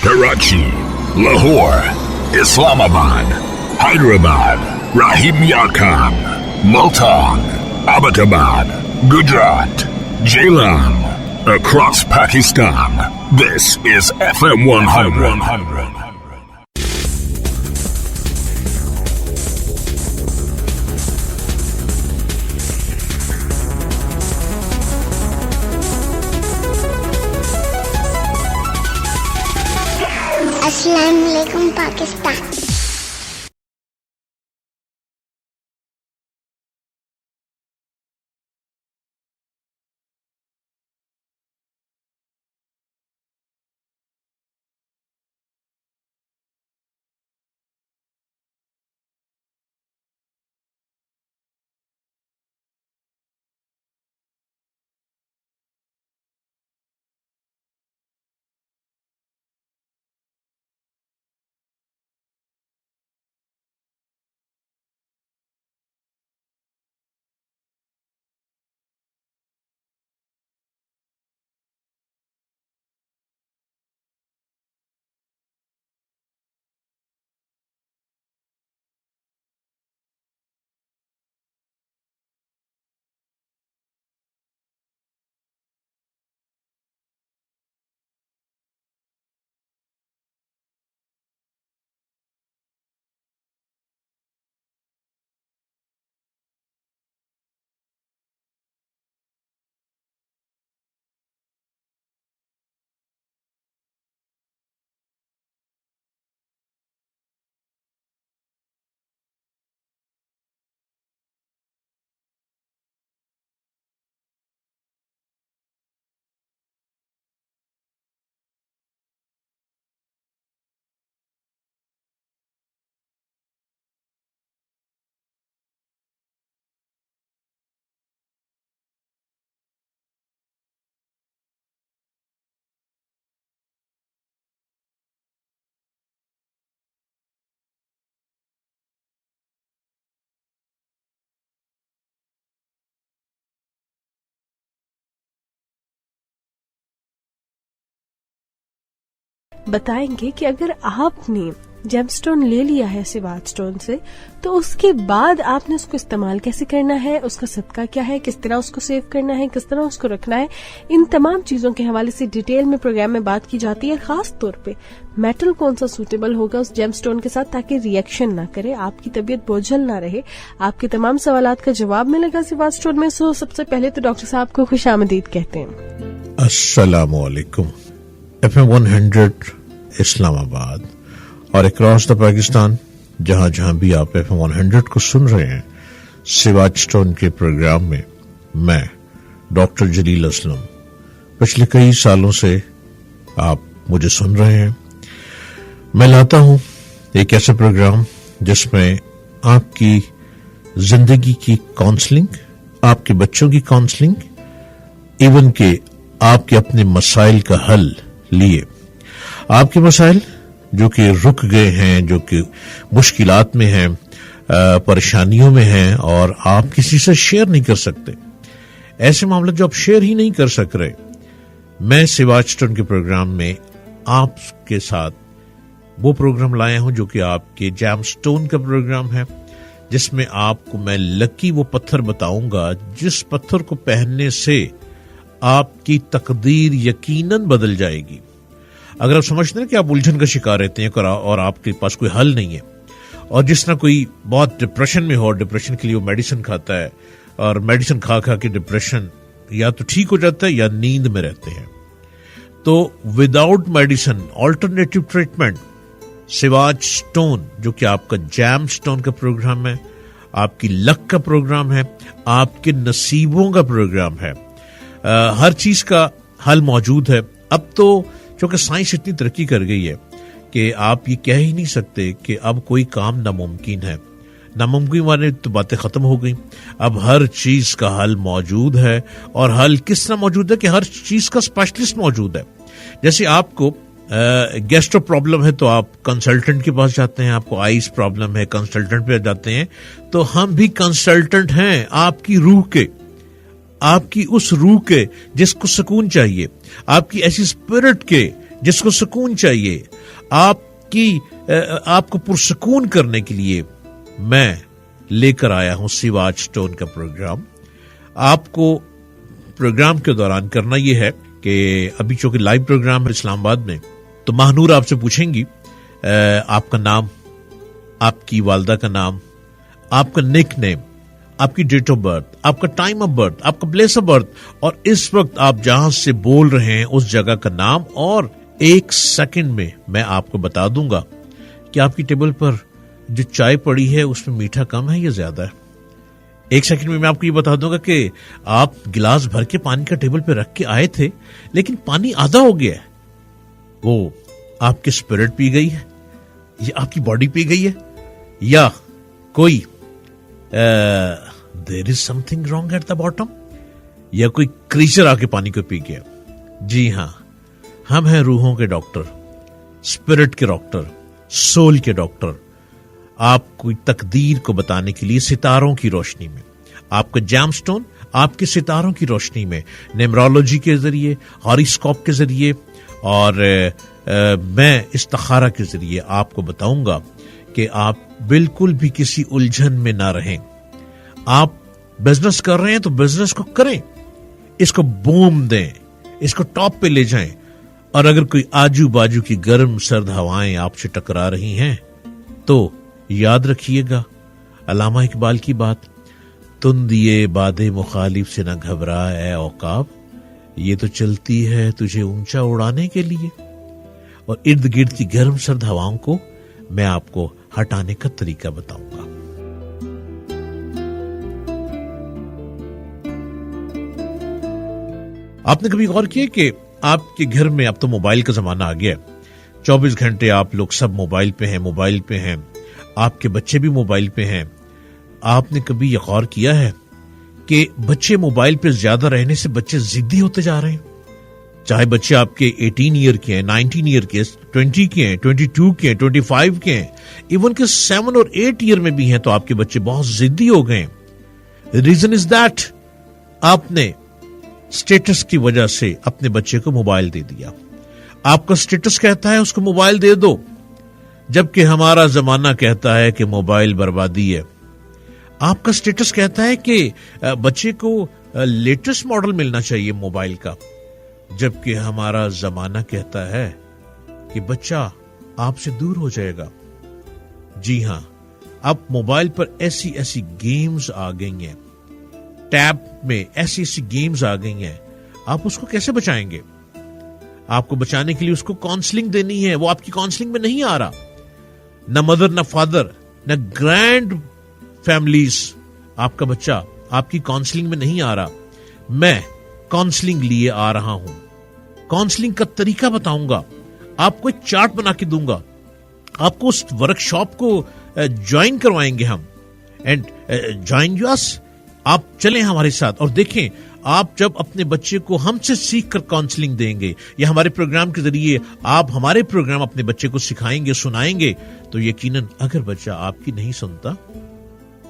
Karachi, Lahore, Islamabad, Hyderabad, Rahim Yar Khan, Multan, Abbottabad, Gujarat, Jailam, across Pakistan. This is FM 100. अस्सलाम वालेकुम पाकिस्तान। बताएंगे कि अगर आपने जेमस्टोन ले लिया है सिवाज स्टोन से, तो उसके बाद आपने उसको इस्तेमाल कैसे करना है, उसका सदका क्या है, किस तरह उसको सेव करना है, किस तरह उसको रखना है। इन तमाम चीजों के हवाले से डिटेल में प्रोग्राम में बात की जाती है। खास तौर पे मेटल कौन सा सूटेबल होगा उस जेमस्टोन के साथ ताकि रिएक्शन ना करे, आपकी तबीयत बोझल ना रहे। आपके तमाम सवालात का जवाब मिलेगा सिवाज स्टोन में। सो सबसे पहले तो डॉक्टर साहब को खुशामदीद कहते हैं। अस्सलाम वालेकुम। FM 100 इस्लामाबाद और अक्रॉस द पाकिस्तान, जहां जहां भी आप FM 100 को सुन रहे हैं, सिवाज स्टोन के प्रोग्राम में मैं डॉक्टर जलील असलम पिछले कई सालों से आप मुझे सुन रहे हैं। मैं लाता हूं एक ऐसा प्रोग्राम जिसमें आपकी जिंदगी की काउंसलिंग, आपके बच्चों की काउंसलिंग, इवन के आपके अपने मसाइल का हल लिए, आपके मसाइल जो कि रुक गए हैं, जो कि मुश्किलात में हैं, परेशानियों में हैं और आप किसी से शेयर नहीं कर सकते, ऐसे मामले जो आप शेयर ही नहीं कर सक रहे, मैं सिवाज स्टोन के प्रोग्राम में आपके साथ वो प्रोग्राम लाया हूं जो कि आपके जेमस्टोन का प्रोग्राम है, जिसमें आपको मैं लकी वो पत्थर बताऊंगा जिस पत्थर को पहनने से आपकी तकदीर यकीनन बदल जाएगी। अगर आप समझते हैं कि आप उलझन का शिकार रहते हैं और आपके पास कोई हल नहीं है, और जिस तरह कोई बहुत डिप्रेशन में हो और डिप्रेशन के लिए वो मेडिसिन खाता है और मेडिसिन खा खा के डिप्रेशन या तो ठीक हो जाता है या नींद में रहते हैं, तो विदाउट मेडिसिन ऑल्टरनेटिव ट्रीटमेंट सिवाज स्टोन, जो कि आपका जैम स्टोन का प्रोग्राम है, आपकी लक का प्रोग्राम है, आपके नसीबों का प्रोग्राम है, हर चीज का हल मौजूद है। अब तो क्योंकि साइंस इतनी तरक्की कर गई है कि आप ये कह ही नहीं सकते कि अब कोई काम नामुमकिन है। नामुमकिन वाली तो बातें खत्म हो गई, अब हर चीज का हल मौजूद है। और हल किस तरह मौजूद है कि हर चीज का स्पेशलिस्ट मौजूद है। जैसे आपको गैस्ट्रो प्रॉब्लम है तो आप कंसल्टेंट के पास जाते हैं, आपको आइस प्रॉब्लम है कंसल्टेंट पे जाते हैं, तो हम भी कंसल्टेंट हैं आपकी रूह के, आपकी उस रूह के जिसको सुकून चाहिए, आपकी ऐसी स्पिरिट के जिसको सुकून चाहिए, आपको पुरसुकून करने के लिए मैं लेकर आया हूं सिवाच स्टोन का प्रोग्राम। आपको प्रोग्राम के दौरान करना यह है कि अभी चूंकि लाइव प्रोग्राम है इस्लामाबाद में, तो महानूर आपसे पूछेंगी आपका नाम, आपकी वालदा का नाम, आपका निक नेम, आपकी डेट ऑफ बर्थ, आपका टाइम ऑफ बर्थ, आपका प्लेस ऑफ बर्थ, और इस वक्त आप जहां से बोल रहे हैं उस जगह का नाम। और 1 सेकंड में मैं आपको बता दूंगा कि आपकी टेबल पर जो चाय पड़ी है उसमें मीठा कम है या ज्यादा है। 1 सेकंड में मैं आपको ये बता दूंगा कि आप गिलास भर के पानी का टेबल पे रख के आए थे, लेकिन पानी आधा हो गया है। वो आपकी स्पिरिट पी गई है, या आपकी बॉडी पी गई है, या कोई there is something wrong at the bottom, या कोई क्रीचर आके पानी को पी गया। जी हां, हम हैं रूहों के डॉक्टर, स्पिरिट के डॉक्टर, सोल के डॉक्टर। आपको तकदीर को बताने के लिए सितारों की रोशनी में, आपका जैमस्टोन आपके सितारों की रोशनी में, न्यूमरोलॉजी के जरिए, हॉरोस्कोप के जरिए, और मैं इस्तिखारा के जरिए आपको बताऊंगा कि आप बिल्कुल भी किसी उलझन में ना रहें। आप बिजनेस कर रहे हैं तो बिजनेस को करें, इसको बूम दें, इसको टॉप पे ले जाएं। और अगर कोई आजू बाजू की गर्म सर्द हवाएं आपसे टकरा रही हैं तो याद रखिएगा अल्लामा इकबाल की बात, तुम दिए बादे मुखालिफ से न घबरा ए औकाब, ये तो चलती है तुझे ऊंचा उड़ाने के लिए। और इर्द गिर्द की गर्म सर्द हवाओं को मैं आपको हटाने का तरीका बताऊंगा। आपने कभी गौर किया कि आपके घर में, अब तो मोबाइल का जमाना आ गया, 24 घंटे आप लोग सब मोबाइल पे हैं, आपके बच्चे भी मोबाइल पे हैं। आपने कभी यह गौर किया है कि बच्चे मोबाइल पे ज्यादा रहने से बच्चे जिद्दी होते जा रहे हैं? चाहे बच्चे आपके 18 ईयर के हैं, 19 ईयर के, 20 के हैं, 22 के हैं, 25 के हैं, इवन के 7 और 8 ईयर में भी हैं, तो आपके बच्चे बहुत जिद्दी हो गए। रीजन इज दैट आपने स्टेटस की वजह से अपने बच्चे को मोबाइल दे दिया। आपका स्टेटस कहता है उसको मोबाइल दे दो, जबकि हमारा जमाना कहता है कि मोबाइल बर्बादी है। आपका स्टेटस कहता है कि बच्चे को लेटेस्ट मॉडल मिलना चाहिए मोबाइल का, जबकि हमारा जमाना कहता है कि बच्चा आपसे दूर हो जाएगा। जी हां, अब मोबाइल पर ऐसी ऐसी गेम्स आ गई हैं, टैब में ऐसी ऐसी गेम्स आ गई हैं, आप उसको कैसे बचाएंगे? आपको बचाने के लिए उसको काउंसलिंग देनी है, वो आपकी काउंसलिंग में नहीं आ रहा। न मदर, न फादर, न ग्रैंड फैमिलीज, आपका बच्चा आपकी काउंसलिंग में नहीं आ रहा। मैं काउंसलिंग लिए आ रहा हूं, काउंसलिंग का तरीका बताऊंगा, आपको एक चार्ट बना के दूंगा, आपको उस वर्कशॉप को ज्वाइन करवाएंगे हम, एंड ज्वाइन यस, आप चलें हमारे साथ और देखें। आप जब अपने बच्चे को हमसे सीख कर काउंसलिंग देंगे, या हमारे प्रोग्राम के जरिए आप हमारे प्रोग्राम अपने बच्चे को सिखाएंगे, सुनाएंगे, तो यकीनन अगर बच्चा आपकी नहीं सुनता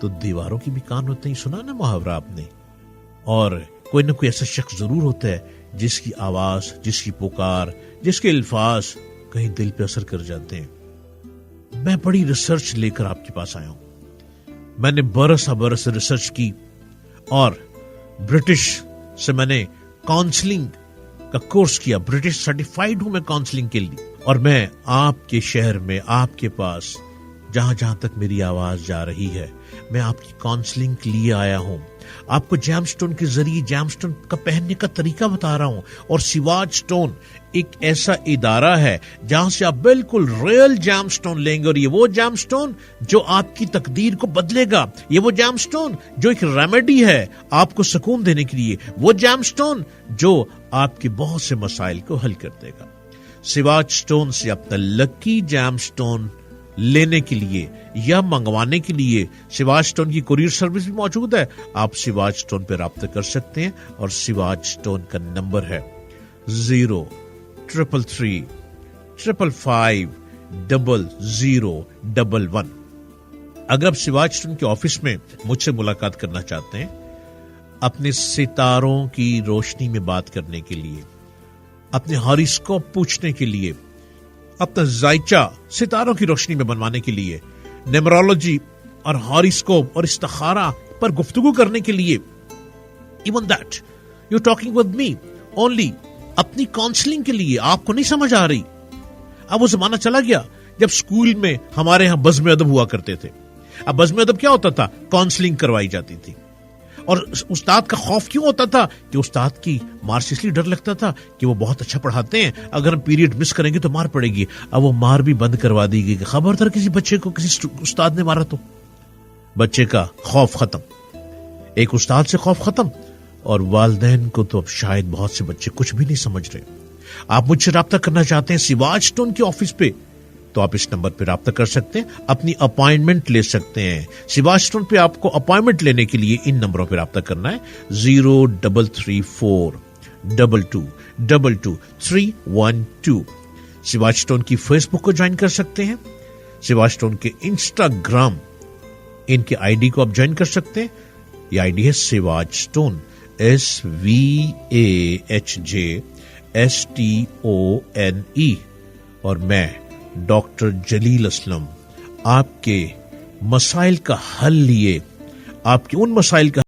तो दीवारों की भी कान होते हैं। सुना ना मुहावरा आपने? और कोई ना कोई ऐसा शख्स जरूर होता है जिसकी आवाज, जिसकी पुकार, जिसके अल्फाज कहीं दिल पे असर कर जाते हैं। मैं बड़ी रिसर्च लेकर आपके पास आया हूं। मैंने बरस रिसर्च की और ब्रिटिश से मैंने काउंसलिंग का कोर्स किया, ब्रिटिश सर्टिफाइड हूं मैं काउंसलिंग के लिए। और मैं आपके शहर में, आपके पास, जहां जहां तक मेरी आवाज जा रही है, मैं आपकी काउंसलिंग के लिए आया हूं। आपको जैमस्टोन के जरिए जैमस्टोन का पहनने का तरीका बता रहा हूं। और सिवाच स्टोन एक ऐसा इदारा है जहां से आप बिल्कुल रियल जैमस्टोन लेंगे, और ये वो जैमस्टोन जो आपकी तकदीर को बदलेगा, ये वो जैमस्टोन जो एक रेमेडी है आपको सुकून देने के लिए, वो जैमस्टोन जो आपके बहुत से मसाइल को हल कर देगा। सिवाच स्टोन से अपना लकी जैमस्टोन लेने के लिए या मंगवाने के लिए सिवाच स्टोन की कुरियर सर्विस भी मौजूद है। आप सिवाच स्टोन पर राब्ता कर सकते हैं, और सिवाच स्टोन का नंबर है 03355500011। अगर आप सिवाच स्टोन के ऑफिस में मुझसे मुलाकात करना चाहते हैं अपने सितारों की रोशनी में बात करने के लिए, अपने हॉरोस्कोप पूछने के लिए, अपना जायचा सितारों की रोशनी में बनवाने के लिए, न्यूमरोलॉजी और हॉरोस्कोप और इस्तिखारा पर गुफ्तगू करने के लिए, even that you talking with me only अपनी काउंसलिंग के लिए आपको नहीं समझ आ रही। अब वो जमाना चला गया जब स्कूल में हमारे यहां बज़्म अदब हुआ करते थे। अब बज़्म अदब क्या होता था? काउंसलिंग करवाई जाती थी। और उस्ताद का खौफ क्यों होता था? कि उस्ताद की मार से इसलिए डर लगता था कि वो बहुत अच्छा पढ़ाते हैं, अगर हम पीरियड मिस करेंगे तो मार पड़ेगी। अब वो मार भी बंद करवा दी गई। खबरदार किसी बच्चे को किसी उस्ताद ने मारा तो बच्चे का खौफ खत्म, एक उस्ताद से खौफ खत्म। और वालिदैन को तो अब शायद बहुत से बच्चे कुछ भी नहीं समझ रहे। आप मुझसे राब्ता करना चाहते हैं सिवाज स्टोन के ऑफिस पे, तो आप इस नंबर पे राब्ता कर सकते हैं, अपनी अपॉइंटमेंट ले सकते हैं। सिवाज स्टोन पे आपको अपॉइंटमेंट लेने के लिए इन नंबरों पे राब्ता करना है 0334222312। सिवाज स्टोन की फेसबुक को ज्वाइन कर सकते हैं, सिवाज स्टोन के इंस्टाग्राम इनके आईडी को आप ज्वाइन कर सकते हैं। ये आईडी है सिवाज स्टोन, SVAHJSTONE। और मैं डॉक्टर जलील असलम आपके मसाइल का हल लिए, आपके उन मसाइल का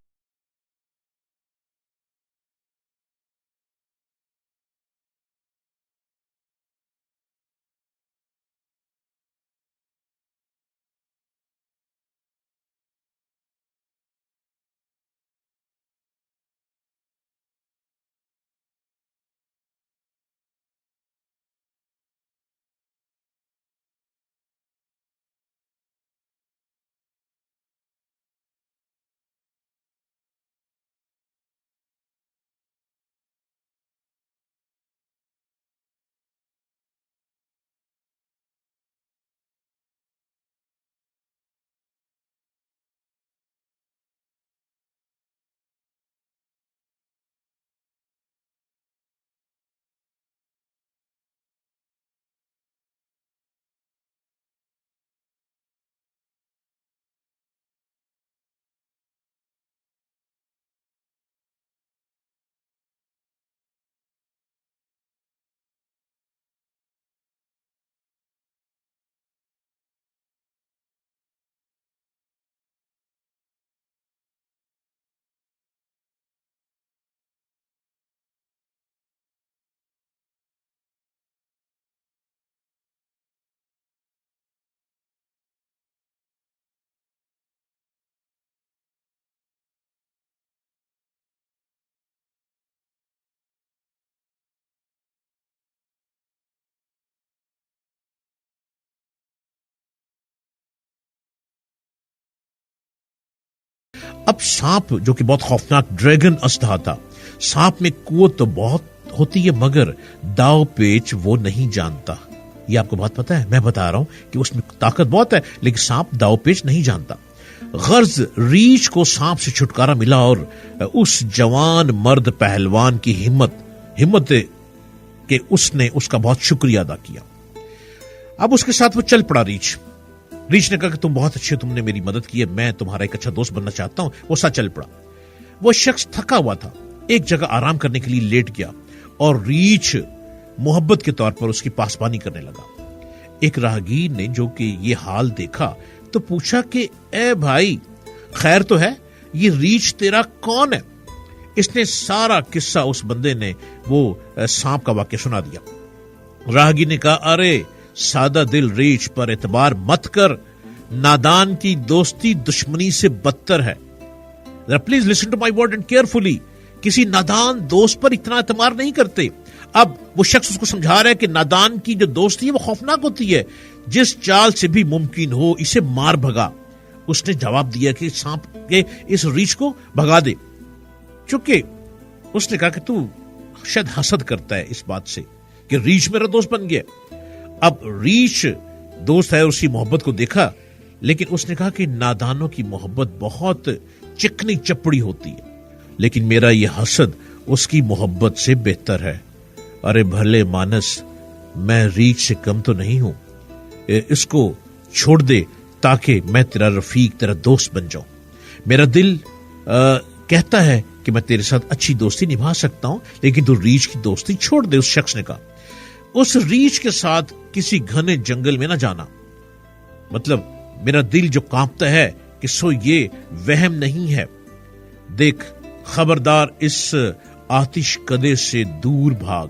अब सांप जो कि बहुत खौफनाक ड्रैगन अस्तहा था, सांप में कुव्वत तो बहुत होती है मगर दाव पेच वो नहीं जानता। ये आपको बात पता है? मैं बता रहा हूं कि उसमें ताकत बहुत है लेकिन सांप दाव पेच नहीं जानता। गर्ज रीछ को सांप से छुटकारा मिला और उस जवान मर्द पहलवान की हिम्मत के उसने उसका बहुत शुक्रिया अदा किया। अब उसके साथ वो चल पड़ा। रीछ ने कहा कि तुम बहुत अच्छे, तुमने मेरी मदद की है, मैं तुम्हारा एक अच्छा दोस्त बनना चाहता हूं। वो साथ चल पड़ा। वो शख्स थका हुआ था, एक जगह आराम करने के लिए लेट गया और रीछ मोहब्बत के तौर पर उसकी पासबानी करने लगा। एक राहगीर ने जो कि ये हाल देखा तो पूछा कि ए भाई खैर तो है, ये रीछ तेरा कौन है? इसने सारा किस्सा उस बंदे ने वो सांप का वाक्य सुना दिया। राहगीर ने कहा, अरे सादा दिल रीछ पर एतबार मत कर, नादान की दोस्ती दुश्मनी से बदतर है। Please listen to my word and carefully. किसी नादान दोस्त पर इतना एतबार नहीं करते। अब वो शख्स उसको समझा रहा है कि नादान की जो दोस्ती है वो खौफनाक होती है, जिस चाल से भी मुमकिन हो इसे मार भगा। उसने जवाब दिया कि सांप के इस रीछ को भगा दे। चूंकि उसने कहा कि तू शायद हसद करता है इस बात से कि रीछ मेरा दोस्त बन गया। अब रीछ दोस्त है, उसकी मोहब्बत को देखा, लेकिन उसने कहा कि नादानों की मोहब्बत बहुत चिकनी चपड़ी होती है, लेकिन मेरा यह हसद उसकी मोहब्बत से बेहतर है। अरे भले मानस, मैं रीछ से कम तो नहीं हूं, इसको छोड़ दे ताकि मैं तेरा रफीक, तेरा दोस्त बन जाऊं। मेरा दिल कहता है कि मैं तेरे साथ अच्छी दोस्ती निभा सकता हूं, लेकिन तू रीछ की दोस्ती छोड़ दे। उस शख्स ने कहा, उस रीछ के साथ किसी घने जंगल में ना जाना। मतलब मेरा दिल जो कांपता है कि सो ये वहम नहीं है। देख, खबरदार, इस आतिश कदे से दूर भाग।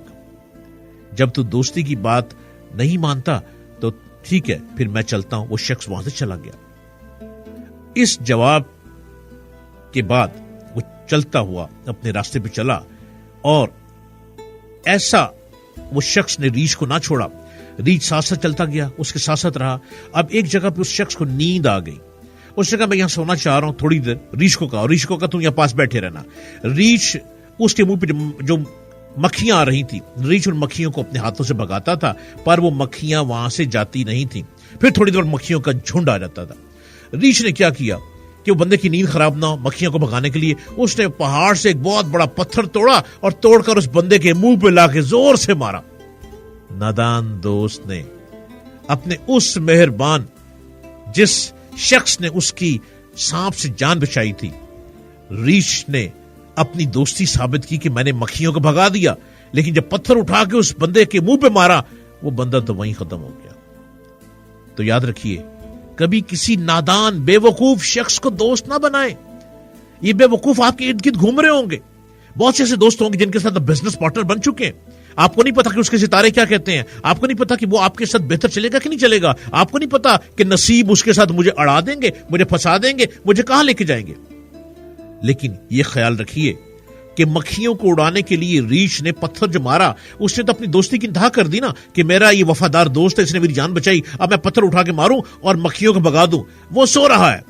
जब तू दोस्ती की बात नहीं मानता तो ठीक है, फिर मैं चलता हूं। वो शख्स वहां से चला गया। इस जवाब के बाद वो चलता हुआ अपने रास्ते पे चला और ऐसा वो शख्स ने रीछ को ना छोड़ा। रीछ साथ साथ चलता गया, उसके साथ साथ रहा। अब एक जगह पे उस शख्स को नींद आ गई। उसने कहा, मैं यहां सोना चाह रहा हूं थोड़ी देर। रीछ को कहा तुम यहां पास बैठे रहना। रीछ उसके मुंह पे जो मक्खियां आ रही थी, रीछ उन मक्खियों को अपने हाथों से भगाता था, पर वो मक्खियां वहां से जाती नहीं थी। फिर थोड़ी देर मक्खियों का झुंड आ जाता था। रीछ ने क्या किया कि वो बंदे की नींद खराब ना हो, मक्खियों को भगाने के लिए उसने पहाड़ से एक बहुत बड़ा पत्थर तोड़ा और तोड़कर उस बंदे के मुंह पे लाके जोर से मारा। नादान दोस्त ने अपने उस मेहरबान जिस शख्स ने उसकी सांप से जान बचाई थी, रीछ ने अपनी दोस्ती साबित की कि मैंने मक्खियों को भगा दिया, लेकिन जब पत्थर उठा के उस बंदे के मुंह पे मारा, वो बंदा तो वहीं खत्म हो गया। तो याद रखिए, कभी किसी नादान बेवकूफ शख्स को दोस्त ना बनाएं। ये बेवकूफ आपके इर्द गिर्द घूम रहे होंगे। बहुत से ऐसे दोस्त होंगे जिनके साथ बिजनेस पार्टनर बन चुके हैं। आपको नहीं पता कि उसके सितारे क्या कहते हैं, आपको नहीं पता कि वो आपके साथ बेहतर चलेगा कि नहीं चलेगा, आपको नहीं पता कि नसीब उसके साथ मुझे अड़ा देंगे, मुझे फंसा देंगे, मुझे कहां लेके जाएंगे। लेकिन ये ख्याल रखिए कि मक्खियों को उड़ाने के लिए रीछ ने पत्थर जो मारा, उसने तो अपनी दोस्ती की इंतहा कर दी ना कि मेरा ये वफादार दोस्त है, इसने मेरी जान बचाई, अब मैं पत्थर उठा के मारूं और मक्खियों को भगा दूं। वो सो रहा है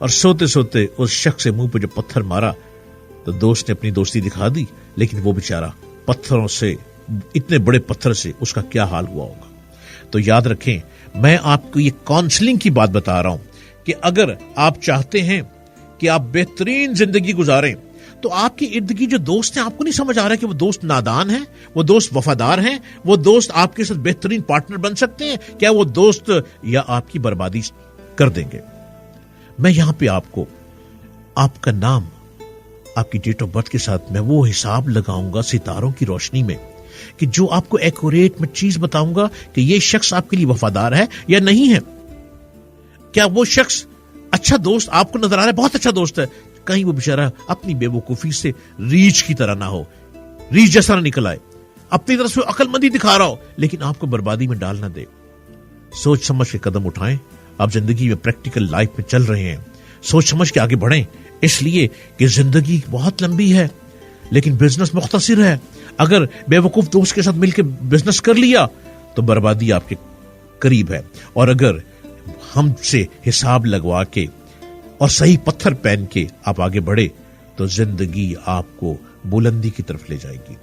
और सोते सोते उस शख्स के मुंह पे जो पत्थर मारा, तो दोस्त ने अपनी दोस्ती दिखा दी, लेकिन वो बेचारा पत्थरों से, इतने बड़े पत्थर से उसका क्या हाल हुआ होगा। तो याद रखें, मैं आपको ये काउंसलिंग की बात बता रहा हूं कि अगर आप चाहते हैं कि आप बेहतरीन जिंदगी गुजारें, तो आपके इर्द गिर्द जो दोस्त हैं, आपको नहीं समझ आ रहा कि वो दोस्त नादान हैं, वो दोस्त वफादार हैं, वो दोस्त आपके साथ बेहतरीन पार्टनर बन सकते हैं क्या? वो दोस्त या आपकी बर्बादी कर देंगे। मैं यहां पे आपको आपका नाम, आपकी डेट ऑफ बर्थ के साथ मैं वो हिसाब लगाऊंगा सितारों की रोशनी में कि जो आपको एक्यूरेट में चीज बताऊंगा कि ये शख्स आपके लिए वफादार है या नहीं है। क्या वो शख्स अच्छा दोस्त आपको नजर आ रहा है, बहुत अच्छा दोस्त है, कहीं वो बेचारा अपनी बेवकूफी से रीछ की तरह ना हो, रीछ जैसा ना निकल आए, अपनी तरफ से अक्लमंदी दिखा रहा हो, लेकिन आपको बर्बादी में डाल ना दे। सोच समझ के कदम उठाएं। आप जिंदगी में प्रैक्टिकल लाइफ में चल रहे हैं, सोच समझ के आगे बढ़ें, इसलिए कि जिंदगी बहुत लंबी है लेकिन बिजनेस मुख्तसिर है। अगर बेवकूफ दोस्त के साथ मिलकर बिजनेस कर लिया तो बर्बादी आपके करीब है, और अगर हमसे हिसाब लगवा के और सही पत्थर पहन के आप आगे बढ़े तो जिंदगी आपको बुलंदी की तरफ ले जाएगी।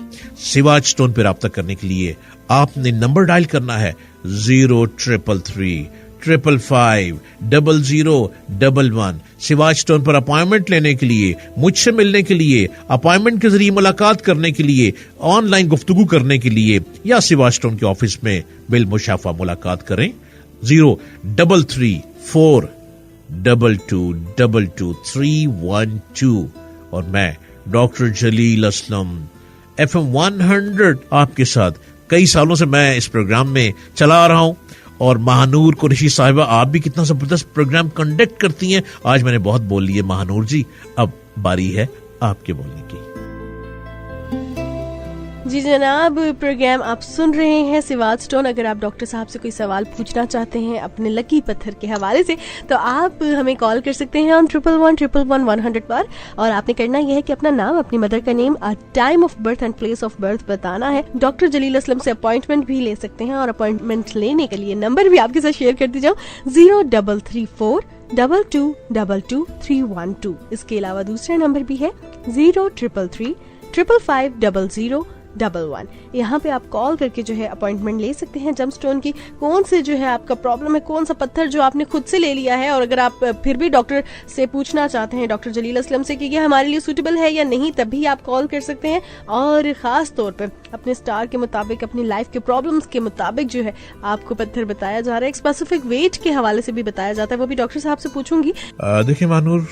सिवाज स्टोन पर राब्ता करने के लिए आपने नंबर डायल करना है 0333550011। सिवाज स्टोन पर अपॉइंटमेंट लेने के लिए, मुझसे मिलने के लिए, अपॉइंटमेंट के जरिए मुलाकात करने के लिए, ऑनलाइन गुफ्तगू करने के लिए, या सिवाज स्टोन के ऑफिस में बिल मुशाफा मुलाकात करें 0334222312। और मैं डॉक्टर जलील असलम FM 100 आपके साथ कई सालों से मैं इस प्रोग्राम में चला रहा हूं, और महानूर कुरैशी साहिबा, आप भी कितना जबरदस्त प्रोग्राम कंडक्ट करती हैं। आज मैंने बहुत बोल लिया महानूर जी, अब बारी है आपके बोलने की। जी जनाब, प्रोग्राम आप सुन रहे हैं सिवाज स्टोन। अगर आप डॉक्टर साहब से कोई सवाल पूछना चाहते हैं अपने लकी पत्थर के हवाले से, तो आप हमें कॉल कर सकते हैं ऑन 11111100 पर। और आपने करना यह है कि अपना नाम, अपनी मदर का name, time of birth and place of birth बताना है। डॉक्टर जलील असलम से अपॉइंटमेंट भी ले सकते हैं, और अपॉइंटमेंट लेने के लिए नंबर भी आपके साथ शेयर कर दी जाऊँ 0334222312। इसके अलावा दूसरा नंबर भी है 0333550011। यहाँ पे आप कॉल करके जो है अपॉइंटमेंट ले सकते हैं जमस्टोन की। कौन से जो है आपका प्रॉब्लम है, कौन सा पत्थर जो आपने खुद से ले लिया है, और अगर आप फिर भी डॉक्टर से पूछना चाहते हैं, डॉक्टर जलील असलम से, कि ये हमारे लिए सूटेबल है या नहीं, तब भी आप कॉल कर सकते हैं। और खास तौर पर अपने स्टार के मुताबिक, अपनी लाइफ के प्रॉब्लम्स के मुताबिक जो है आपको पत्थर बताया जा रहा है। एक स्पेसिफिक वेट के हवाले से भी बताया जाता है, वो भी डॉक्टर साहब से पूछूंगी। देखिए महानूर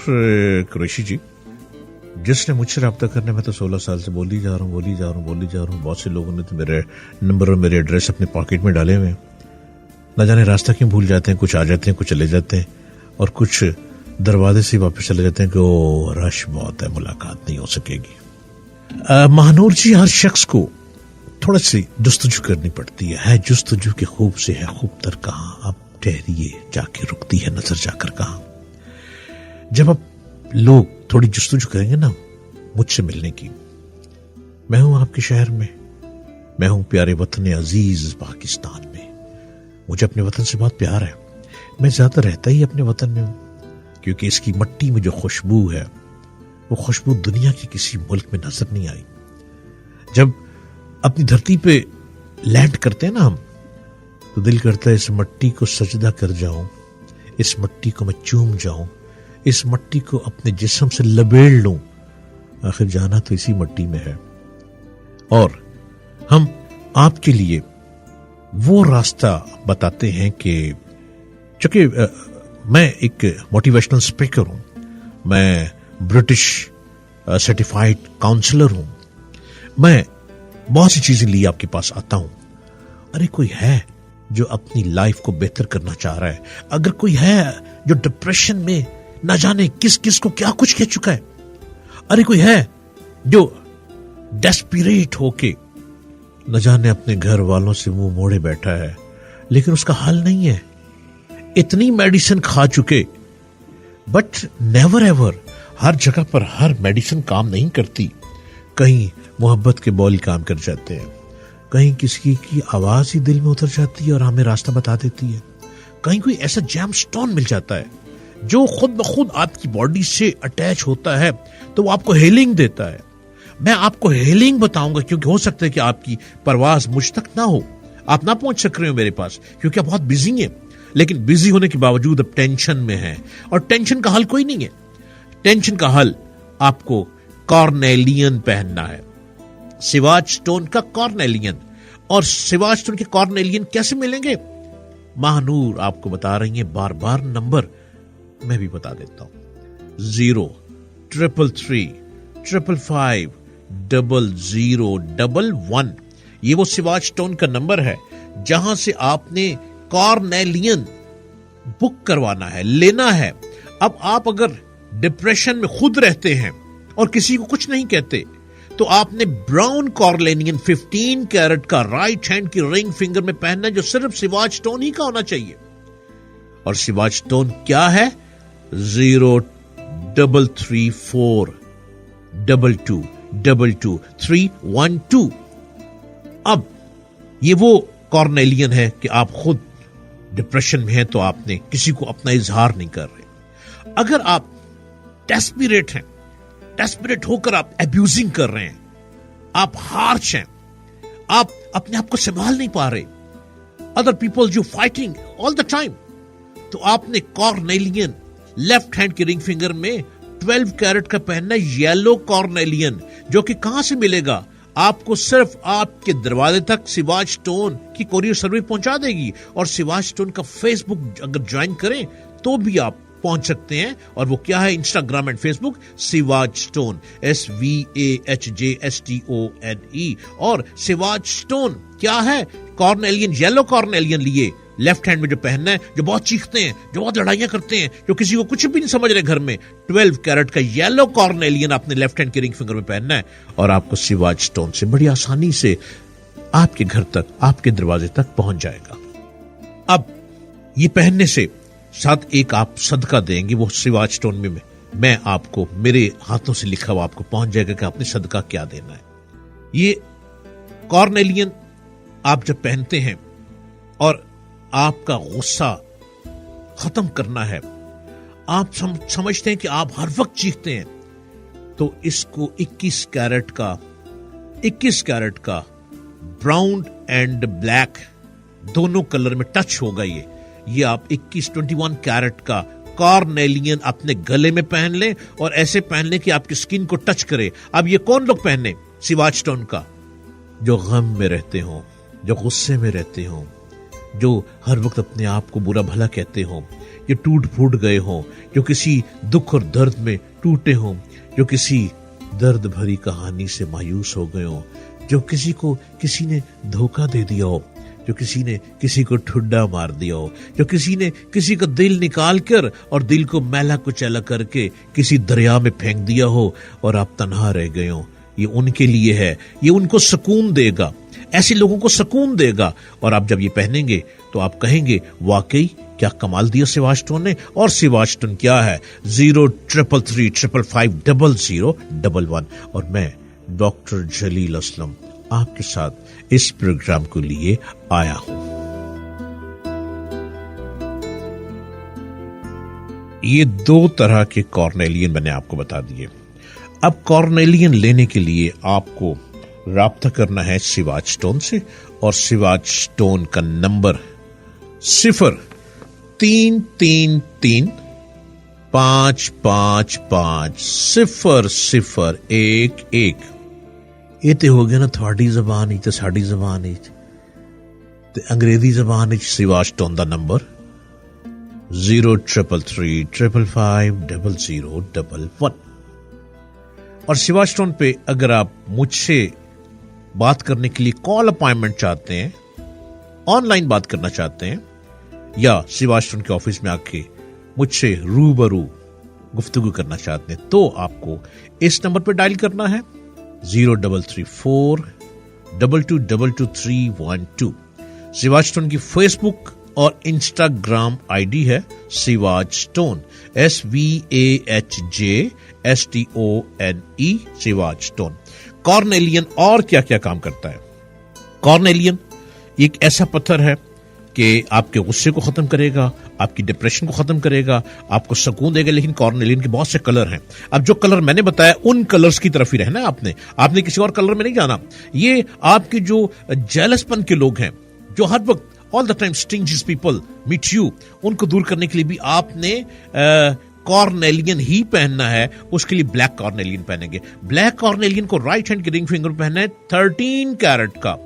कुरैशी जी, जिसने मुझसे रब्ता करने, मैं तो 16 साल से बोली जा रहा हूँ। बहुत से लोगों ने तो मेरे नंबर और मेरे एड्रेस अपने पॉकेट में डाले हुए हैं। न जाने रास्ता क्यों भूल जाते हैं, कुछ आ जाते हैं, कुछ चले जाते हैं, और कुछ दरवाजे से वापस चले जाते हैं कि ओ रश बहुत है, मुलाकात नहीं हो सकेगी। महानूर जी, हर शख्स को थोड़ा सी जुस्तजू करनी पड़ती है जुस्तजू के खूब से है खूब तर कहाँ, अब ठहरिए जाके रुकती है नजर जाकर कहाँ। जब अब लोग थोड़ी जुस्तजू करेंगे ना मुझसे मिलने की, मैं हूं आपके शहर में, मैं हूं प्यारे वतन अजीज पाकिस्तान में, मुझे अपने वतन से बहुत प्यार है। मैं ज्यादा रहता ही अपने वतन में हूं, क्योंकि इसकी मिट्टी में जो खुशबू है वो खुशबू दुनिया के किसी मुल्क में नजर नहीं आई। जब अपनी धरती पे लैंड करते हैं ना हम, तो दिल करता है इस मिट्टी को सजदा कर जाऊं, इस मिट्टी को मैं चूम जाऊं, इस मिट्टी को अपने जिस्म से लबेड़ लूं। आखिर जाना तो इसी मिट्टी में है, और हम आपके लिए वो रास्ता बताते हैं कि चूंकि मैं एक मोटिवेशनल स्पीकर हूं, मैं ब्रिटिश सर्टिफाइड काउंसलर हूं, मैं बहुत सी चीजें लिए आपके पास आता हूं। अरे कोई है जो अपनी लाइफ को बेहतर करना चाह रहा है, अगर कोई है जो डिप्रेशन में ना जाने किस किस को क्या कुछ कह चुका है, अरे कोई है जो डेस्परेट होके न जाने अपने घर वालों से मुंह मोड़े बैठा है, लेकिन उसका हल नहीं है, इतनी मेडिसिन खा चुके, बट नेवर एवर, हर जगह पर हर मेडिसिन काम नहीं करती। कहीं मोहब्बत के बॉल काम कर जाते हैं, कहीं किसी की आवाज ही दिल में उतर जाती है और हमें रास्ता बता देती है, कहीं कोई ऐसा जैम स्टोन मिल जाता है जो खुद ब खुद आपकी बॉडी से अटैच होता है, तो वो आपको हीलिंग देता है। मैं आपको हीलिंग बताऊंगा, क्योंकि हो सकता है कि आपकी परवाज मुझ तक ना हो, आप ना पहुंच सक रहे हो मेरे पास, क्योंकि आप बहुत बिजी हैं, लेकिन बिजी होने के बावजूद अब टेंशन में हैं, और टेंशन का हल कोई नहीं है। टेंशन का हल आपको कॉर्नेलियन पहनना है, सिवाज स्टोन का कॉर्नेलियन। और सिवाज स्टोन के कॉर्नेलियन कैसे मिलेंगे? महानूर आपको बता रही है, बार बार नंबर मैं भी बता देता हूं, 03355500011। ये वो सिवाज स्टोन का नंबर है जहां से आपने कॉर्नेलियन बुक करवाना है, लेना है। अब आप अगर डिप्रेशन में खुद रहते हैं और किसी को कुछ नहीं कहते, तो आपने ब्राउन कॉर्नेलियन 15 कैरेट का राइट हैंड की रिंग फिंगर में पहनना है, जो सिर्फ सिवाज स्टोन ही का होना चाहिए। और सिवाज स्टोन क्या है? 0334222312। अब ये वो कॉर्नेलियन है कि आप खुद डिप्रेशन में हैं, तो आपने किसी को अपना इजहार नहीं कर रहे। अगर आप डेस्परेट हैं, डेस्परेट होकर आप एब्यूजिंग कर रहे हैं, आप हार्श हैं, आप अपने आप को संभाल नहीं पा रहे, other people you fighting all the time, तो आपने कॉर्नेलियन लेफ्ट हैंड की रिंग फिंगर में 12 कैरेट का पहनना, येलो कॉर्नेलियन, जो कि कहां से मिलेगा? आपको सिर्फ आपके दरवाजे तक सिवाज स्टोन की कोरियर सर्विस पहुंचा देगी। और सिवाज स्टोन का फेसबुक अगर ज्वाइन करें तो भी आप पहुंच सकते हैं, और वो क्या है? इंस्टाग्राम एंड फेसबुक सिवाज स्टोन, SVAHJSTONE। और सिवाज स्टोन क्या है? कॉर्नेलियन, येलो कॉर्नेलियन लिए लेफ्ट हैंड में जो पहनना है, जो बहुत चीखते हैं, जो बहुत लड़ाइयां करते हैं, जो किसी को कुछ भी नहीं समझ रहे घर में, 12 कैरेट का येलो कॉर्नेलियन आपने लेफ्ट हैंड के रिंग फिंगर में पहनना है, और आपको सिवाज स्टोन से बड़ी आसानी से आपके घर तक, आपके दरवाजे तक पहुंच जाएगा। अब ये पहनने से साथ एक आप सदका देंगे, वो सिवाज स्टोन में मैं आपको मेरे हाथों से लिखा हुआ आपको पहुंच जाएगा कि आपने सदका क्या देना है। ये कॉर्नेलियन आप जब पहनते हैं और आपका गुस्सा खत्म करना है, आप समझते हैं कि आप हर वक्त चीखते हैं, तो इसको 21 कैरेट का ब्राउन एंड ब्लैक दोनों कलर में टच होगा। ये आप 21 कैरेट का कॉर्नेलियन अपने गले में पहन लें, और ऐसे पहन लें कि आपकी स्किन को टच करे। अब ये कौन लोग पहने? सिवाज स्टोन का, जो गम में रहते हो, जो गुस्से में रहते हो, जो हर वक्त अपने आप को बुरा भला कहते हो, जो टूट फूट गए हो, जो किसी दुख और दर्द में टूटे हो, जो किसी दर्द भरी कहानी से मायूस हो गए हो, जो किसी को किसी ने धोखा दे दिया हो, जो किसी ने किसी को ठुड्डा मार दिया हो, जो किसी ने किसी का दिल निकाल कर और दिल को मैला कुचैला करके किसी दरिया में फेंक दिया हो और आप तन्हा रह गए हो, ये उनके लिए है, ये उनको सुकून देगा, ऐसे लोगों को सुकून देगा। और आप जब ये पहनेंगे तो आप कहेंगे वाकई क्या कमाल दिया सिवाच स्टोन ने। और सिवाच स्टोन क्या है? 0333550011। और मैं डॉक्टर जलील असलम आपके साथ इस प्रोग्राम को लिए आया हूं। ये 2 तरह के कॉर्नेलियन मैंने आपको बता दिए। अब कॉर्नेलियन लेने के लिए आपको राब्ता करना है सिवाच स्टोन से, और सिवाच स्टोन का नंबर 0333555011। ਇਹ ਤੇ ਹੋ ਗਿਆ ਨਾ ਤੁਹਾਡੀ ਜ਼ਬਾਨ ਵਿੱਚ ਤੇ ਸਾਡੀ ਜ਼ਬਾਨ ਵਿੱਚ, ਤੇ ਅੰਗਰੇਜ਼ੀ ਜ਼ਬਾਨ ਵਿੱਚ ਸਿਵਾਚ ਸਟੋਨ ਦਾ ਨੰਬਰ 0333555011। और सिवाच स्टोन पे अगर आप मुझसे बात करने के लिए कॉल अपॉइंटमेंट चाहते हैं, ऑनलाइन बात करना चाहते हैं, या सिवाच स्टोन के ऑफिस में आके मुझसे रूबरू गुफ्तगू करना चाहते हैं, तो आपको इस नंबर पर डायल करना है 0334222312। सिवाच स्टोन की फेसबुक और इंस्टाग्राम आईडी है Siwach stone, SVAHJSTONE, Siwach stone. कॉर्नेलियन और क्या क्या काम करता है? कॉर्नेलियन एक ऐसा पत्थर है कि आपके गुस्से को खत्म करेगा, आपकी डिप्रेशन को खत्म करेगा, आपको सुकून देगा। लेकिन कॉर्नेलियन के बहुत से कलर हैं। अब जो कलर मैंने बताया उन कलर्स की तरफ ही रहना है आपने किसी और कलर में नहीं जाना। ये आपके जो जेलसपन के लोग हैं, जो हर वक्त ऑल द टाइम स्टिंजियस पीपल मीट यू, उनको दूर करने के लिए भी आपने कॉर्नेलियन ही पहनना है। उसके लिए ब्लैक कॉर्नेलियन पहनेंगे। ब्लैक कॉर्नेलियन को राइट हैंड के रिंग फिंगर पहनना है 13 कैरेट का।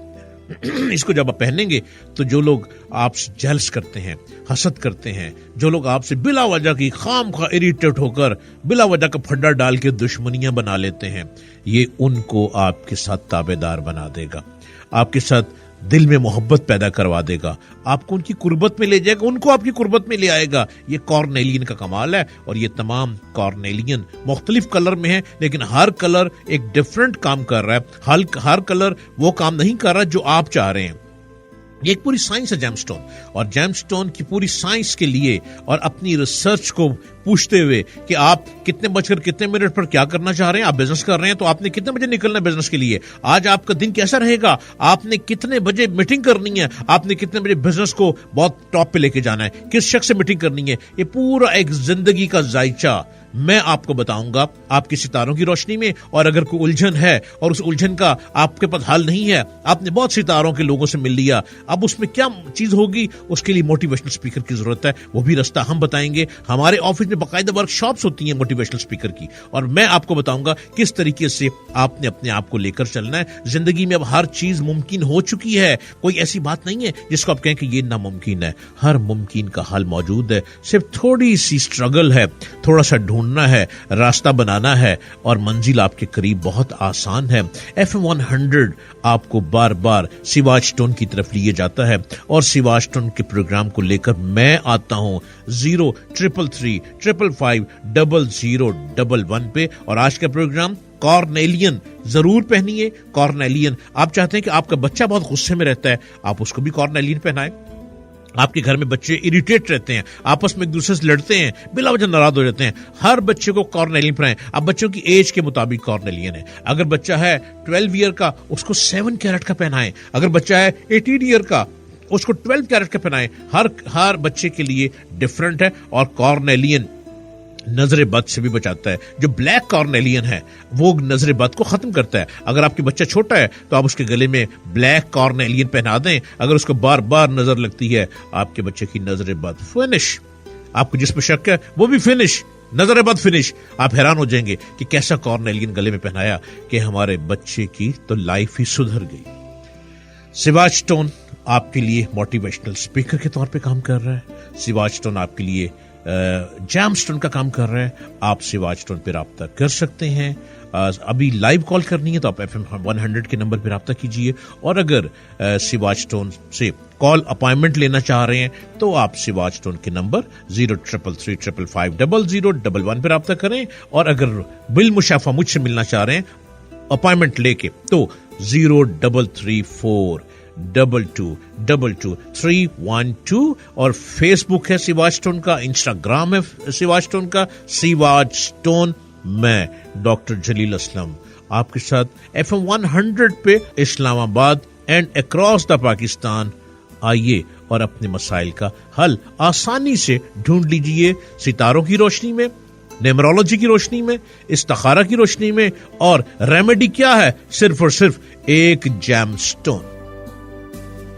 इसको जब आप पहनेंगे तो जो लोग आपसे जेलस करते हैं, हसद करते हैं, जो लोग आपसे बिला वजह की खामखा इरिटेट होकर बिला वजह का फड्डा डाल के दुश्मनियां बना लेते हैं, ये उनको आपके साथ ताबेदार बना देगा, आपके साथ दिल में मोहब्बत पैदा करवा देगा, आपको उनकी कुर्बत में ले जाएगा, उनको आपकी कुर्बत में ले आएगा। ये कॉर्नेलियन का कमाल है। और ये तमाम कॉर्नेलियन मुख्तलिफ कलर में है, लेकिन हर कलर एक डिफरेंट काम कर रहा है। हर कलर वो काम नहीं कर रहा जो आप चाह रहे हैं। ये एक पूरी साइंस है जेमस्टोन, और जेमस्टोन की पूरी साइंस के लिए और अपनी रिसर्च को पूछते हुए कि आप कितने बजकर कितने मिनट पर क्या करना चाह रहे हैं। आप बिजनेस कर रहे हैं तो आपने कितने बजे निकलना है बिजनेस के लिए, आज आपका दिन कैसा रहेगा, आपने कितने बजे मीटिंग करनी है, आपने कितने बजे बिजनेस को बहुत टॉप पे लेके जाना है, किस शख्स से मीटिंग करनी है। ये पूरा एक जिंदगी का जायचा मैं आपको बताऊंगा आपकी सितारों की रोशनी में। और अगर कोई उलझन है और उस उलझन का आपके पास हल नहीं है, आपने बहुत सितारों के लोगों से मिल लिया, अब उसमें क्या चीज होगी, उसके लिए मोटिवेशनल स्पीकर की जरूरत है। वो भी रास्ता हम बताएंगे। हमारे ऑफिस में बाकायदा वर्कशॉप्स होती हैं मोटिवेशनल स्पीकर की, और मैं आपको बताऊंगा किस तरीके से आपने अपने आप को लेकर चलना है। जिंदगी में अब हर चीज मुमकिन हो चुकी है। कोई ऐसी बात नहीं है जिसको आप कहें कि ये नामुमकिन है। हर मुमकिन का हल मौजूद है। सिर्फ थोड़ी सी स्ट्रगल है, थोड़ा सा ढूंढना है, रास्ता बनाना है, और मंजिल आपके करीब बहुत आसान है। FM 100 आपको बार बार सिवाच स्टोन की तरफ लिए जाता है, और सिवाच स्टोन के प्रोग्राम को लेकर मैं आता हूं 0333555011 पे। और आज का प्रोग्राम कॉर्नेलियन जरूर पहनिए। कॉर्नेलियन, आप चाहते हैं कि आपका बच्चा बहुत गुस्से में रहता है, आप उसको भी कॉर्नेलियन पहनाएं। आपके घर में बच्चे इरिटेट रहते हैं, आपस में एक दूसरे से लड़ते हैं, बिला वजह नाराज हो जाते हैं, हर बच्चे को कॉर्नेलियन पहनाएं। अब बच्चों की एज के मुताबिक कॉर्नेलियन है। अगर बच्चा है 12 ईयर का, उसको 7 कैरेट का पहनाएं। अगर बच्चा है 18 ईयर का, उसको 12 कैरेट का पहनाएं। हर बच्चे के लिए डिफरेंट है। और कॉर्नेलियन नजर बद से भी बचाता है। जो ब्लैक कॉर्नेलियन है वो नजर बद को खत्म करता है। अगर आपके बच्चा छोटा है तो आप उसके गले में ब्लैक कॉर्नेलियन पहना दें। अगर उसको बार बार नजर लगती है, आपके बच्चे की नजर बद फिनिश। आपको जिस पर शक है वो भी फिनिश, नजर बद फिनिश। आप हैरान हो जाएंगे कि कैसा कॉर्नेलियन गले में पहनाया कि हमारे बच्चे की तो लाइफ ही सुधर गई। सिवाच स्टोन आपके लिए मोटिवेशनल स्पीकर के तौर पे काम कर रहा है। सिवाच स्टोन आपके लिए जैम स्टोन का काम कर रहा है। आप सिवाच स्टोन पे राब्ता कर सकते हैं। अभी लाइव कॉल करनी है तो आप FM 100 के नंबर पर रब्ता कीजिए, और अगर सिवाच स्टोन से कॉल अपॉइंटमेंट लेना चाह रहे हैं तो आप सिवाच स्टोन के नंबर 0333550011 पर रब्ता करें, और अगर बिल मुशाफा मुझसे मिलना चाह रहे हैं अपॉइंटमेंट लेके तो 0334222312, और फेसबुक है सिवाच स्टोन का, इंस्टाग्राम है सिवाच स्टोन का, सिवाच स्टोन। मैं डॉक्टर जलील असलम आपके साथ FM 100 पे Islamabad and across the Pakistan. आइए और अपने मसाइल का हल आसानी से ढूंढ लीजिए, सितारों की रोशनी में, न्यूमरोलॉजी की रोशनी में, इस्तिखारा की रोशनी में, और रेमेडी क्या है, सिर्फ और सिर्फ एक जेमस्टोन।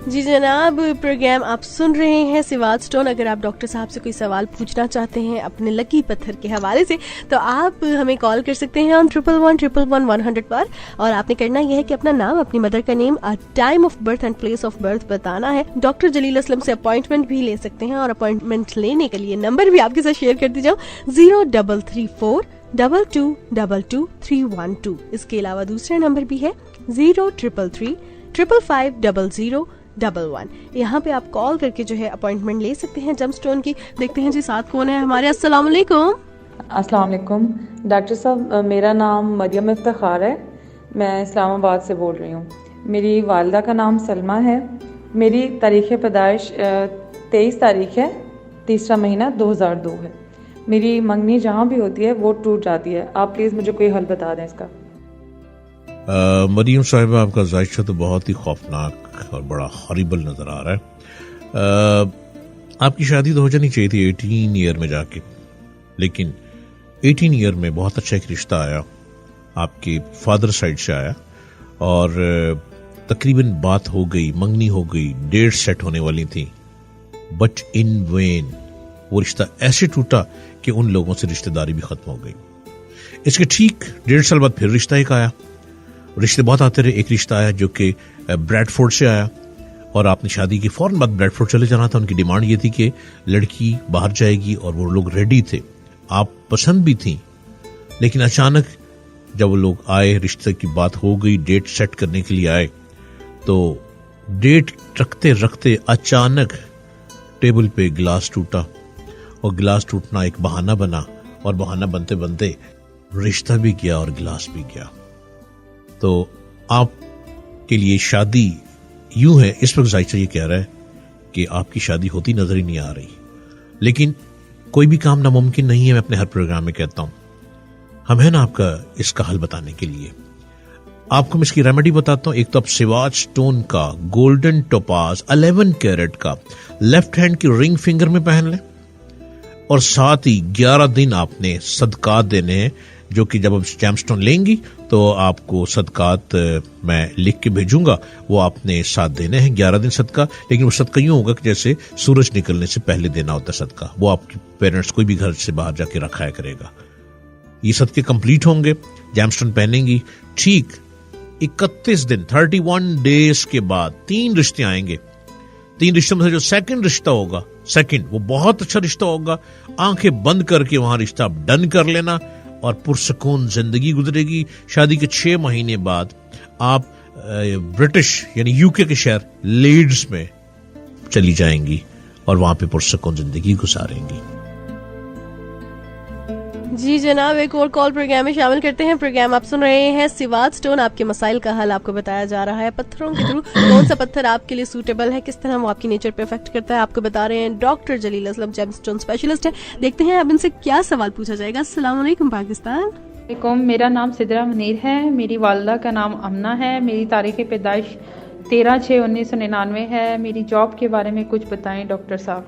जी जनाब, प्रोग्राम आप सुन रहे हैं सिवाच स्टोन। अगर आप डॉक्टर साहब से कोई सवाल पूछना चाहते हैं अपने लकी पत्थर के हवाले से तो आप हमें कॉल कर सकते हैं ऑन 111111 पर, और आपने करना यह है कि अपना नाम, अपनी मदर का name, time of birth and place of birth बताना है। डॉक्टर जलील असलम से अपॉइंटमेंट भी ले सकते हैं, और अपॉइंटमेंट लेने के लिए नंबर भी आपके साथ शेयर कर दी जाऊँ 0334222312। इसके अलावा दूसरा नंबर भी है 0333550011। यहाँ पे आप कॉल करके जो है अपॉइंटमेंट ले सकते हैं जेमस्टोन की। देखते हैं जी साथ कौन है हमारे। अस्सलाम वालेकुम। अस्सलाम वालेकुम डॉक्टर साहब, मेरा नाम मरियम इफ्तिखार है, मैं इस्लामाबाद से बोल रही हूँ। मेरी वालिदा का नाम सलमा है। मेरी तारीख़ पैदाइश 23 तारीख है, 3रा महीना 2002 है। मेरी मंगनी जहाँ भी होती है वो टूट जाती है। आप प्लीज़ मुझे कोई हल बता दें इसका। मरियम साहिबा, आपका जायशा तो बहुत ही खौफनाक और बड़ा हॉरिबल नजर आ रहा है। आपकी शादी तो हो जानी चाहिए थी 18 ईयर में जाके, लेकिन 18 ईयर में बहुत अच्छा एक रिश्ता आया, आपके फादर साइड से आया, और तकरीबन बात हो गई, मंगनी हो गई, डेट सेट होने वाली थी, बट इन वेन वो रिश्ता ऐसे टूटा कि उन लोगों से रिश्तेदारी भी खत्म हो गई। इसके ठीक 1.5 साल बाद फिर रिश्ता एक आया। रिश्ते बहुत आते रहे। एक रिश्ता आया जो कि ब्रैडफोर्ड से आया, और आपने शादी के फौरन बाद ब्रैडफोर्ड चले जाना था। उनकी डिमांड ये थी कि लड़की बाहर जाएगी, और वो लोग रेडी थे, आप पसंद भी थी। लेकिन अचानक जब वो लोग आए, रिश्ते की बात हो गई, डेट सेट करने के लिए आए, तो डेट रखते रखते अचानक टेबल पे गिलास टूटा, और गिलास टूटना एक बहाना बना, और बहाना बनते बनते रिश्ता भी गया और गिलास भी गया। तो आपके लिए शादी यूं है, इस वक्त जायशा ये कह रहा है कि आपकी शादी होती नजर ही नहीं आ रही, लेकिन कोई भी काम नामुमकिन नहीं है। मैं अपने हर प्रोग्राम में कहता हूं, हम है ना आपका इसका हल बताने के लिए। आपको मैं इसकी रेमेडी बताता हूं। एक तो आप सिवाच स्टोन का गोल्डन टोपाज 11 कैरेट का लेफ्ट हैंड की रिंग फिंगर में पहन लें, और साथ ही 11 दिन आपने सदकात देने हैं, जो कि जब आप जेमस्टोन लेंगी तो आपको सदकात मैं लिख के भेजूंगा, वो आपने साथ देने हैं 11 दिन सदका। लेकिन वो सदका यूं होगा कि जैसे सूरज निकलने से पहले देना होता है सदका, वो आपके पेरेंट्स कोई भी घर से बाहर जाके रखाया करेगा। ये सदके कंप्लीट होंगे, जेमस्टोन पहनेंगी, ठीक 31 दिन 31 डेज के बाद 3 रिश्ते आएंगे। 3 रिश्तों में से जो सेकंड रिश्ता होगा, सेकंड वो बहुत अच्छा रिश्ता होगा। आंखें बंद करके वहां रिश्ता आप डन कर लेना, और पुरसकून जिंदगी गुजरेगी। शादी के 6 महीने बाद आप ब्रिटिश यानी यूके के शहर लीड्स में चली जाएंगी, और वहां पे पुरसकून जिंदगी गुजारेंगी। जी जनाब, एक और कॉल प्रोग्राम में शामिल करते हैं। प्रोग्राम आप सुन रहे हैं सिवाच स्टोन। आपके मसाइल का हल आपको बताया जा रहा है पत्थरों के थ्रू। कौन सा पत्थर आपके लिए सूटेबल है, किस तरह वो आपकी नेचर पे इफेक्ट करता है, आपको बता रहे हैं डॉक्टर जलील असलम, जेमस्टोन स्पेशलिस्ट है। देखते हैं अब इनसे क्या सवाल पूछा जाएगा। अस्सलाम वालेकुम पाकिस्तान। मेरा नाम सिदरा मुनीर है। मेरी वालिदा का नाम अमना है। मेरी तारीख़ पैदाइश 13/6/1999 है। मेरी जॉब के बारे में कुछ बताएं डॉक्टर साहब।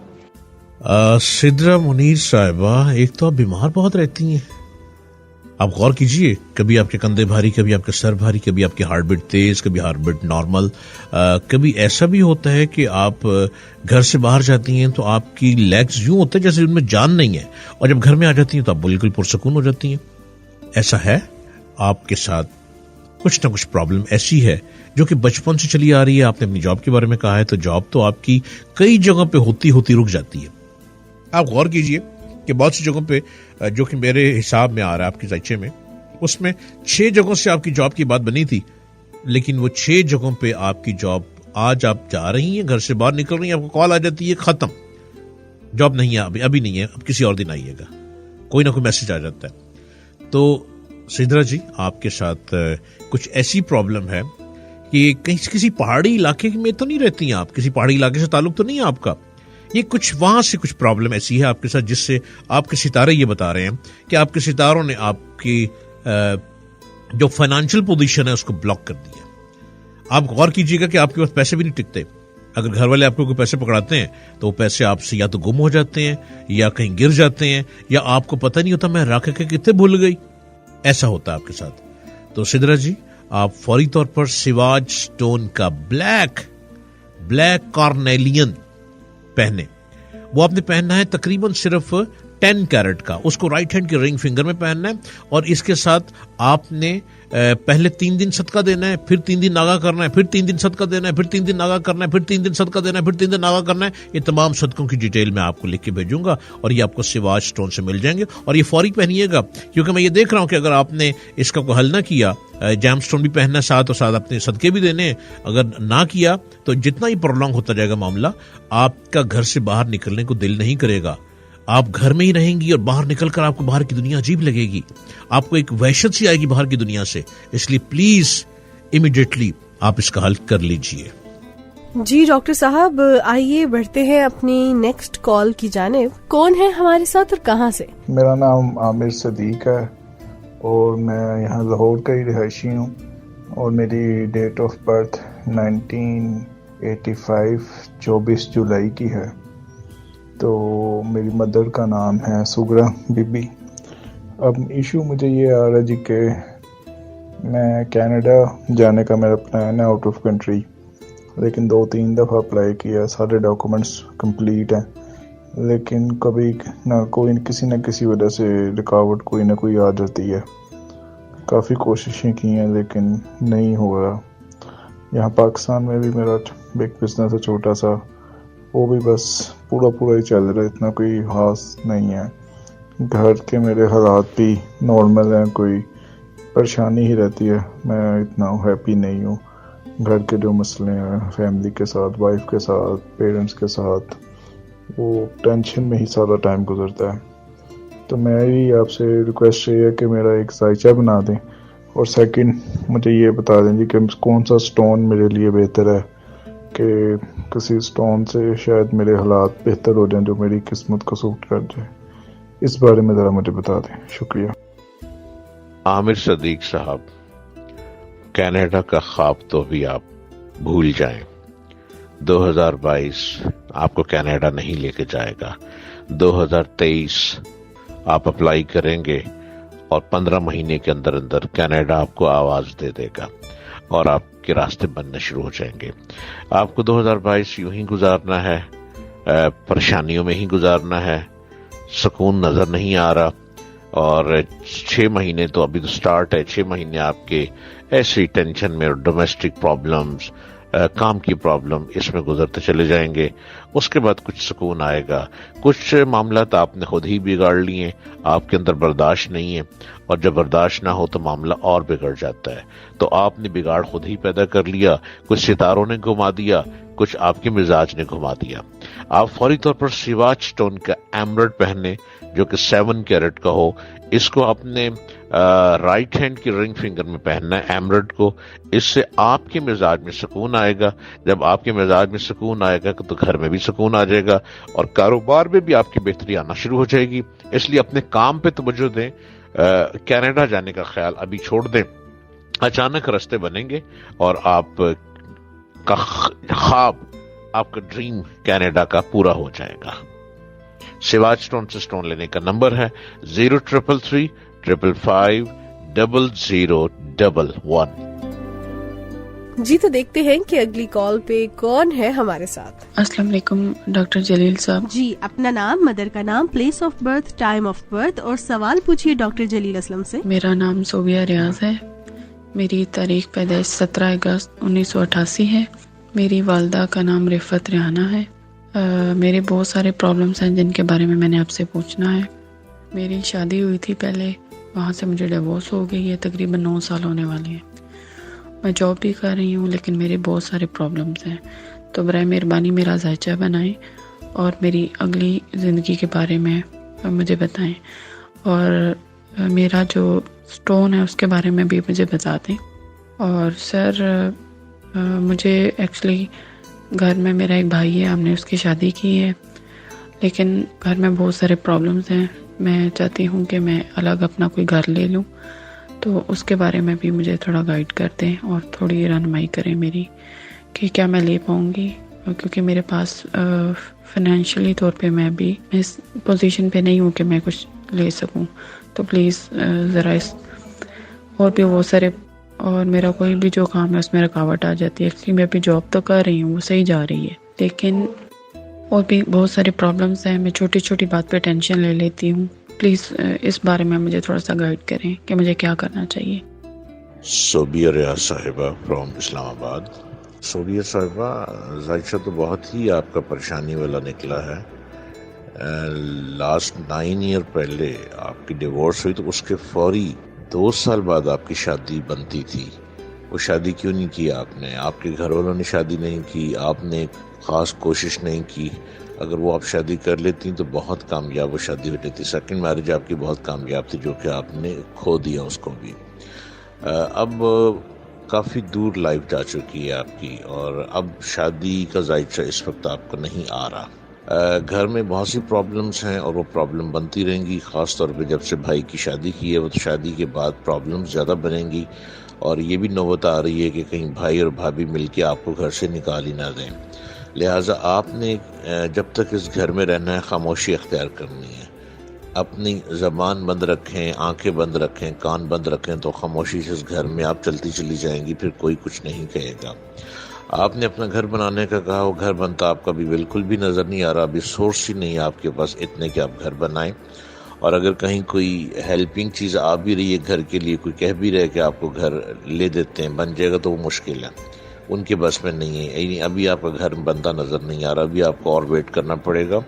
सिदरा मुनीर साहिबा, एक तो आप बीमार बहुत रहती हैं। आप गौर कीजिए, कभी आपके कंधे भारी, कभी आपका सर भारी, कभी आपकी हार्ट बीट तेज, कभी हार्ट बीट नॉर्मल। कभी ऐसा भी होता है कि आप घर से बाहर जाती हैं तो आपकी लेग्स यूं होते हैं जैसे उनमें जान नहीं है, और जब घर में आ जाती हैं तो आप बिल्कुल पुरसकून हो जाती हैं। ऐसा है आपके साथ, कुछ ना कुछ प्रॉब्लम ऐसी है जो कि बचपन से चली आ रही है। आपने अपनी जॉब के बारे में कहा है, तो जॉब तो आपकी कई जगह पे होती होती रुक जाती है। आप गौर कीजिए कि बहुत सी जगहों पे, जो कि मेरे हिसाब में आ रहा है आपकी जायचे में, उसमें 6 जगहों से आपकी जॉब की बात बनी थी, लेकिन वो 6 जगहों पे आपकी जॉब, आज आप जा रही हैं, घर से बाहर निकल रही हैं, आपको कॉल आ जाती है खत्म, जॉब नहीं है, अभी नहीं है, अब किसी और दिन आइएगा, कोई ना कोई मैसेज आ जाता है। तो सिद्रा जी, आपके साथ कुछ ऐसी प्रॉब्लम है कि कहीं किसी पहाड़ी इलाके में तो नहीं रहती हैं आप, किसी पहाड़ी इलाके से ताल्लुक तो नहीं है आपका, ये कुछ वहां से कुछ प्रॉब्लम ऐसी है आपके साथ जिससे आपके सितारे ये बता रहे हैं कि आपके सितारों ने आपकी जो फाइनेंशियल पोजीशन है उसको ब्लॉक कर दिया। आप गौर कीजिएगा कि आपके पास पैसे भी नहीं टिकते। अगर घर वाले आपको कोई पैसे पकड़ाते हैं तो वो पैसे आपसे या तो गुम हो जाते हैं या कहीं गिर जाते हैं, या आपको पता नहीं होता मैं रख के कितने भूल गई, ऐसा होता है आपके साथ। तो सिद्रा जी, आप फौरी तौर पर सिवाज स्टोन का ब्लैक कार्नेलियन पहने। वो आपने पहनना है तकरीबन सिर्फ 10 कैरेट का, उसको राइट हैंड के रिंग फिंगर में पहनना है, और इसके साथ आपने पहले 3 दिन सदका देना है, फिर 3 दिन नागा करना है, फिर 3 दिन सदका देना है, फिर 3 दिन नागा करना है, फिर 3 दिन सदका देना है, फिर 3 दिन नागा करना है। ये तमाम सदकों की डिटेल मैं आपको लिख के भेजूंगा और ये आपको सिवाज स्टोन से मिल जाएंगे, और ये फौरी पहनिएगा, क्योंकि मैं ये देख रहा हूं कि अगर आपने इसका कोई हल ना किया, जैम स्टोन भी पहनना साथ और साथ अपने सदके भी देने, अगर ना किया तो जितना ही प्रोलॉन्ग होता जाएगा मामला, आपका घर से बाहर निकलने को दिल नहीं करेगा। आप घर में ही रहेंगी और बाहर निकलकर आपको बाहर की दुनिया अजीब लगेगी, आपको एक वहशत सी आएगी बाहर की दुनिया से। इसलिए प्लीज इमीडिएटली आप इसका हल कर लीजिए। जी डॉक्टर साहब, आइए बढ़ते हैं अपनी नेक्स्ट कॉल की जानिब। कौन है हमारे साथ और कहां से? मेरा नाम आमिर सदीक है और मैं यहाँ लाहौर का ही रिहायशी हूँ, और मेरी डेट ऑफ बर्थ 1985 24 जुलाई की है। तो मेरी मदर का नाम है सुगरा बीबी। अब इशू मुझे ये आ रहा है जी कि मैं कनाडा जाने का मेरा प्लान है आउट ऑफ कंट्री, लेकिन 2-3 दफ़ा अप्लाई किया, सारे डॉक्यूमेंट्स कंप्लीट हैं, लेकिन कभी ना किसी न किसी वजह से रुकावट कोई ना कोई आ जाती है। काफ़ी कोशिशें की हैं लेकिन नहीं हो रहा। यहाँ पाकिस्तान में भी मेरा बिग बिजनेस है छोटा सा, वो भी बस पूरा ही चल रहा है, इतना कोई खास नहीं है। घर के मेरे हालात भी नॉर्मल हैं, कोई परेशानी ही रहती है, मैं इतना हैप्पी नहीं हूँ। घर के जो मसले हैं फैमिली के साथ, वाइफ के साथ, पेरेंट्स के साथ, वो टेंशन में ही सारा टाइम गुजरता है। तो मेरी आपसे रिक्वेस्ट ये है कि मेरा एक जायचा बना दें, और सेकंड मुझे ये बता दें जी कि कौन सा स्टोन मेरे लिए बेहतर है, कि किसी स्टोन से शायद मेरे हालात बेहतर हो जाएं जो मेरी किस्मत को सूट कर जाए। इस बारे में ज़रा मुझे बता दें, शुक्रिया। आमिर सदीक साहब, कनाडा का ख्वाब तो भी आप भूल जाएं। 2022 आपको कनाडा नहीं लेके जाएगा। 2023 आप अप्लाई करेंगे और 15 महीने के अंदर अंदर कनाडा आपको आवाज दे देगा और आपके रास्ते बनने शुरू हो जाएंगे। आपको 2022 यूं ही गुजारना है, परेशानियों में ही गुजारना है, सुकून नजर नहीं आ रहा, और 6 महीने तो अभी तो स्टार्ट है, 6 महीने आपके ऐसी टेंशन में, डोमेस्टिक प्रॉब्लम्स, काम की प्रॉब्लम, इसमें गुजरते चले जाएंगे। उसके बाद कुछ सुकून आएगा। कुछ मामला तो आपने खुद ही बिगाड़ लिए, आपके अंदर बर्दाश्त नहीं है, और जब बर्दाश्त ना हो तो मामला और बिगड़ जाता है। तो आपने बिगाड़ खुद ही पैदा कर लिया, कुछ सितारों ने घुमा दिया, कुछ आपके मिजाज ने घुमा दिया। आप फौरी तौर पर सिवाज स्टोन का एमरल्ड पहने जो कि 7 कैरेट का हो। इसको अपने राइट हैंड की रिंग फिंगर में पहनना है एमरल्ड को। इससे आपके मिजाज में सुकून आएगा। जब आपके मिजाज में सुकून आएगा तो घर में भी सुकून आ जाएगा और कारोबार में भी आपकी बेहतरी आना शुरू हो जाएगी। इसलिए अपने काम पे तवज्जो दें। कनाडा जाने का ख्याल अभी छोड़ दें। अचानक रास्ते बनेंगे और आप का ख्वाब, आपका ड्रीम कनाडा का पूरा हो जाएगा। सिवाज स्टोन से स्टोन लेने का नंबर है 0333 555 0011। जी तो देखते हैं कि अगली कॉल पे कौन है हमारे साथ। अस्सलाम वालेकुम डॉक्टर जलील साहब। जी, अपना नाम, मदर का नाम, place of birth, time of birth और सवाल पूछिए डॉक्टर जलील असलम से। मेरा नाम सोबिया रियाज है। मेरी तारीख पैदाइश 17 अगस्त 1988 है। मेरी वालदा का नाम रिफत रिहाना है। मेरे बहुत सारे प्रॉब्लम्स हैं जिनके बारे में मैंने आपसे पूछना है। मेरी शादी हुई थी पहले वहाँ से मुझे डिवोर्स हो गई है, तकरीबन 9 साल होने वाले हैं। मैं जॉब भी कर रही हूँ लेकिन मेरे बहुत सारे प्रॉब्लम्स हैं। तो बराए मेहरबानी मेरा जायचा बनाएं और मेरी अगली ज़िंदगी के बारे में मुझे बताएं, और मेरा जो स्टोन है उसके बारे में भी मुझे बता दें। और सर मुझे एक्चुअली घर में मेरा एक भाई है, हमने उसकी शादी की है, लेकिन घर में बहुत सारे प्रॉब्लम्स हैं। मैं चाहती हूँ कि मैं अलग अपना कोई घर ले लूँ, तो उसके बारे में भी मुझे थोड़ा गाइड कर दें और थोड़ी रहनुमाई करें मेरी कि क्या मैं ले पाऊँगी, क्योंकि मेरे पास फाइनेंशियली तौर पे मैं भी इस पोजीशन पे नहीं हूँ कि मैं कुछ ले सकूँ। तो प्लीज़ ज़रा इस और भी बहुत सारे, और मेरा कोई भी जो काम है उसमें रुकावट आ जाती है। एक्चुअली मैं अभी जॉब तो कर रही हूँ, वो सही जा रही है, लेकिन और भी बहुत सारे प्रॉब्लम्स हैं। मैं छोटी छोटी बात पे टेंशन ले लेती हूँ। प्लीज़ इस बारे में मुझे थोड़ा सा गाइड करें कि मुझे क्या करना चाहिए। सोबिया रियाज साहिबा फ्रॉम इस्लामाबाद। सोबिया साहिबा, जायशा तो बहुत ही आपका परेशानी वाला निकला है। लास्ट 9 ईयर पहले आपकी डिवोर्स हुई, तो उसके फौरी 2 साल बाद आपकी शादी बनती थी। वो शादी क्यों नहीं की आपने? आपके घर वालों ने शादी नहीं की, आपने ख़ास कोशिश नहीं की। अगर वो आप शादी कर लेती तो बहुत कामयाब वो शादी होती थी। सेकंड मैरिज आपकी बहुत कामयाब थी, जो कि आपने खो दिया उसको भी। अब काफ़ी दूर लाइफ जा चुकी है आपकी, और अब शादी का जायचा इस वक्त आपको नहीं आ रहा। घर में बहुत सी प्रॉब्लम्स हैं और वो प्रॉब्लम बनती रहेंगी, ख़ास तौर पे जब से भाई की शादी की है। वो तो शादी के बाद प्रॉब्लम्स ज़्यादा बनेंगी, और ये भी नौबत आ रही है कि कहीं भाई और भाभी मिलके आपको घर से निकाल ही ना दें। लिहाजा आपने जब तक इस घर में रहना है खामोशी अख्तियार करनी है। अपनी ज़बान बंद रखें, आंखें बंद रखें, कान बंद रखें, तो खामोशी से इस घर में आप चलती चली जाएंगी, फिर कोई कुछ नहीं कहेगा। आपने अपना घर बनाने का कहा, वो घर बनता आपका भी बिल्कुल भी नज़र नहीं आ रहा। अभी सोर्स ही नहीं है आपके पास इतने कि आप घर बनाएं। और अगर कहीं कोई हेल्पिंग चीज़ आ भी रही है घर के लिए, कोई कह भी रहे कि आपको घर ले देते हैं, बन जाएगा, तो वो मुश्किल है, उनके बस में नहीं है। यानी अभी आपका घर बनता नज़र नहीं आ रहा। अभी आपको और वेट करना पड़ेगा,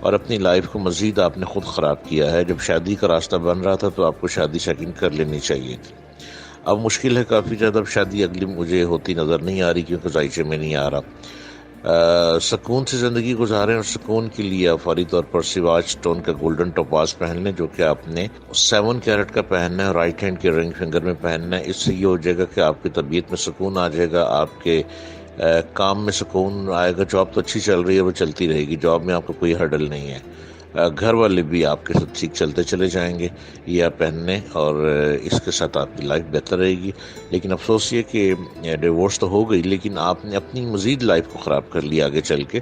और अपनी लाइफ को मज़ीद आपने ख़ुद ख़राब किया है। जब शादी का रास्ता बन रहा था तो आपको शादी सेकंड कर लेनी चाहिए थी। अब मुश्किल है काफ़ी ज़्यादा। अब शादी अगली मुझे होती नज़र नहीं आ रही, क्योंकि जायचे में नहीं आ रहा। सुकून से ज़िंदगी गुजारें, और सुकून के लिए आप फौरी तौर पर सिवाज स्टोन का गोल्डन टोपाज पहन लें, जो कि आपने 7 कैरेट का पहनना है, राइट हैंड के रिंग फिंगर में पहनना है। इससे ये हो जाएगा कि आपकी तबीयत में सुकून आ जाएगा, आपके काम में सुकून आएगा। जॉब तो अच्छी चल रही है, वो चलती रहेगी, जॉब में आपको कोई हर्डल नहीं है। घर वाले भी आपके साथ ठीक चलते चले जाएंगे, ये आप पहनने, और इसके साथ आपकी लाइफ बेहतर रहेगी। लेकिन अफसोस ये कि डिवोर्स तो हो गई, लेकिन आपने अपनी मज़ीद लाइफ को ख़राब कर लिया आगे चल के।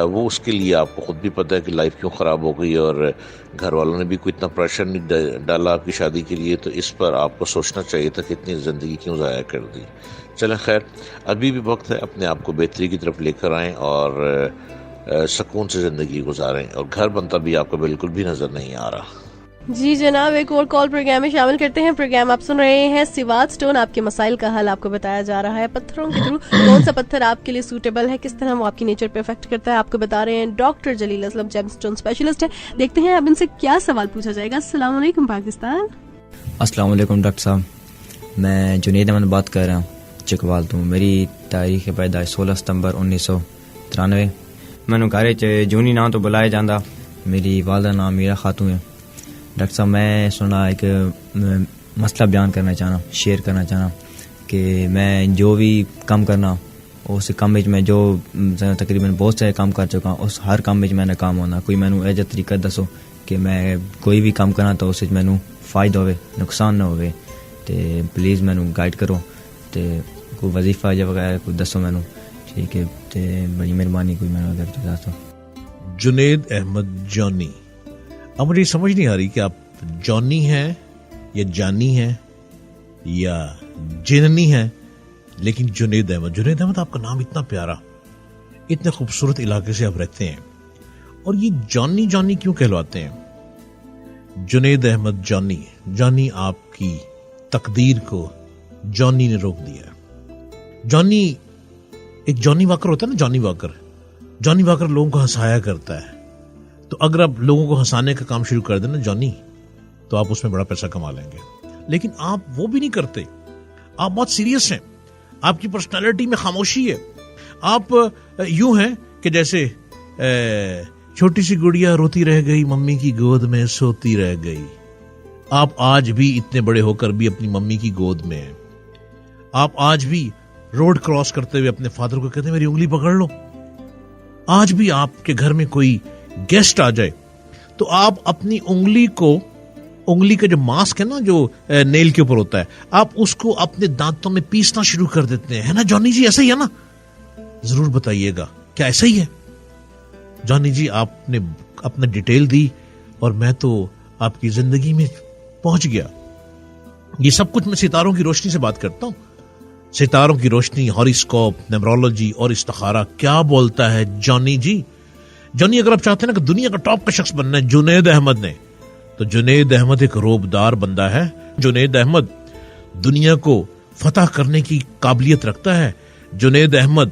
वो उसके लिए आपको ख़ुद भी पता है कि लाइफ क्यों ख़राब हो गई, और घर वालों ने भी कोई इतना प्रेशर नहीं डाला आपकी शादी के लिए। तो इस पर आपको सोचना चाहिए था कि इतनी ज़िंदगी क्यों ज़ाया कर दी। चलें, खैर, अभी भी वक्त है, अपने आप को बेहतरी की तरफ लेकर आएँ और सुकून से ज़िंदगी गुजारें। और घर बनता भी आपको बिल्कुल भी नज़र नहीं आ रहा। जी जनाब, एक और कॉल प्रोग्राम में शामिल करते हैं। प्रोग्राम आप सुन रहे हैं सिवाज स्टोन, आपके मसाइल का हल आपको बताया जा रहा है पत्थरों के थ्रू। कौन सा पत्थर आपके लिए सूटेबल है, किस तरह वो आपकी नेचर पे इफेक्ट करता है, आपको बता रहे हैं डॉक्टर जलील असलम, जेमस्टोन स्पेशलिस्ट है। देखते हैं अब इनसे क्या सवाल पूछा जाएगा। अस्सलाम वालेकुम पाकिस्तान। अस्सलाम वालेकुम डॉक्टर साहब, मैं जुनैद अहमद बात कर रहा हूँ चिकवाल तो। मेरी तारीख पैदाइश 16 सितंबर 1993। मैंने घर जूनी नाम तो बुलाया जाता, मेरी वालदा नाम मीरा खातून है। डॉक्टर साहब, मैं सुना एक मसला बयान करना चाहना, शेयर करना चाहना कि मैं जो भी काम करना, उस काम में मैं जो तकरीबन बहुत सारे काम कर चुका हूँ, उस हर काम में मैंने काम होना। कोई मैनू ऐसा तरीका दसो कि मैं कोई भी काम करना तो उस मैनू फ़ायदा होवे, नुकसान ना होवे, तो प्लीज़ मैनू गाइड करो। तो कोई वजीफा या वगैरह कोई दसो मैनू, ठीक है, तो बड़ी मेहरबानी कोई मैंने अगर दसो। जुनैद अहमद जॉनी। अब मुझे समझ नहीं आ रही कि आप जॉनी हैं या जानी हैं या जिननी हैं, लेकिन जुनैद अहमद आपका नाम इतना प्यारा, इतने खूबसूरत इलाके से आप रहते हैं, और ये जॉनी जॉनी क्यों कहलवाते हैं? जुनैद अहमद जॉनी आपकी तकदीर को जॉनी ने रोक दिया। जॉनी, एक जॉनी वॉकर होता है ना, जॉनी वॉकर लोगों को हंसाया करता है। तो अगर आप लोगों को हंसाने का काम शुरू कर देना जॉनी, तो आप उसमें बड़ा पैसा कमा लेंगे। लेकिन आप वो भी नहीं करते, आप बहुत सीरियस हैं, आपकी पर्सनालिटी में खामोशी है। आप यूं हैं कि जैसे छोटी सी गुड़िया रोती रह गई, मम्मी की गोद में सोती रह गई। आप आज भी इतने बड़े होकर भी अपनी मम्मी की गोद में हैं। आप आज भी रोड क्रॉस करते हुए अपने फादर को कहते हैं मेरी उंगली पकड़ लो। आज भी आपके घर में कोई गेस्ट आ जाए तो आप अपनी उंगली का जो मास्क है ना, जो नेल के ऊपर होता है, आप उसको अपने दांतों में पीसना शुरू कर देते हैं, है ना जॉनी जी? ऐसा ही है ना? जरूर बताइएगा क्या ऐसा ही है? जॉनी जी, आपने अपना डिटेल दी और मैं तो आपकी जिंदगी में पहुंच गया। ये सब कुछ मैं सितारों की रोशनी से बात करता हूं। सितारों की रोशनी, हॉरोस्कोप, न्यूमरोलॉजी और इस्तिखारा क्या बोलता है जॉनी जी? जॉनी, अगर आप चाहते हैं ना कि दुनिया का टॉप का शख्स बनना है जुनैद अहमद ने, तो जुनैद अहमद एक रोबदार बंदा है। जुनैद अहमद दुनिया को फतह करने की काबिलियत रखता है। जुनैद अहमद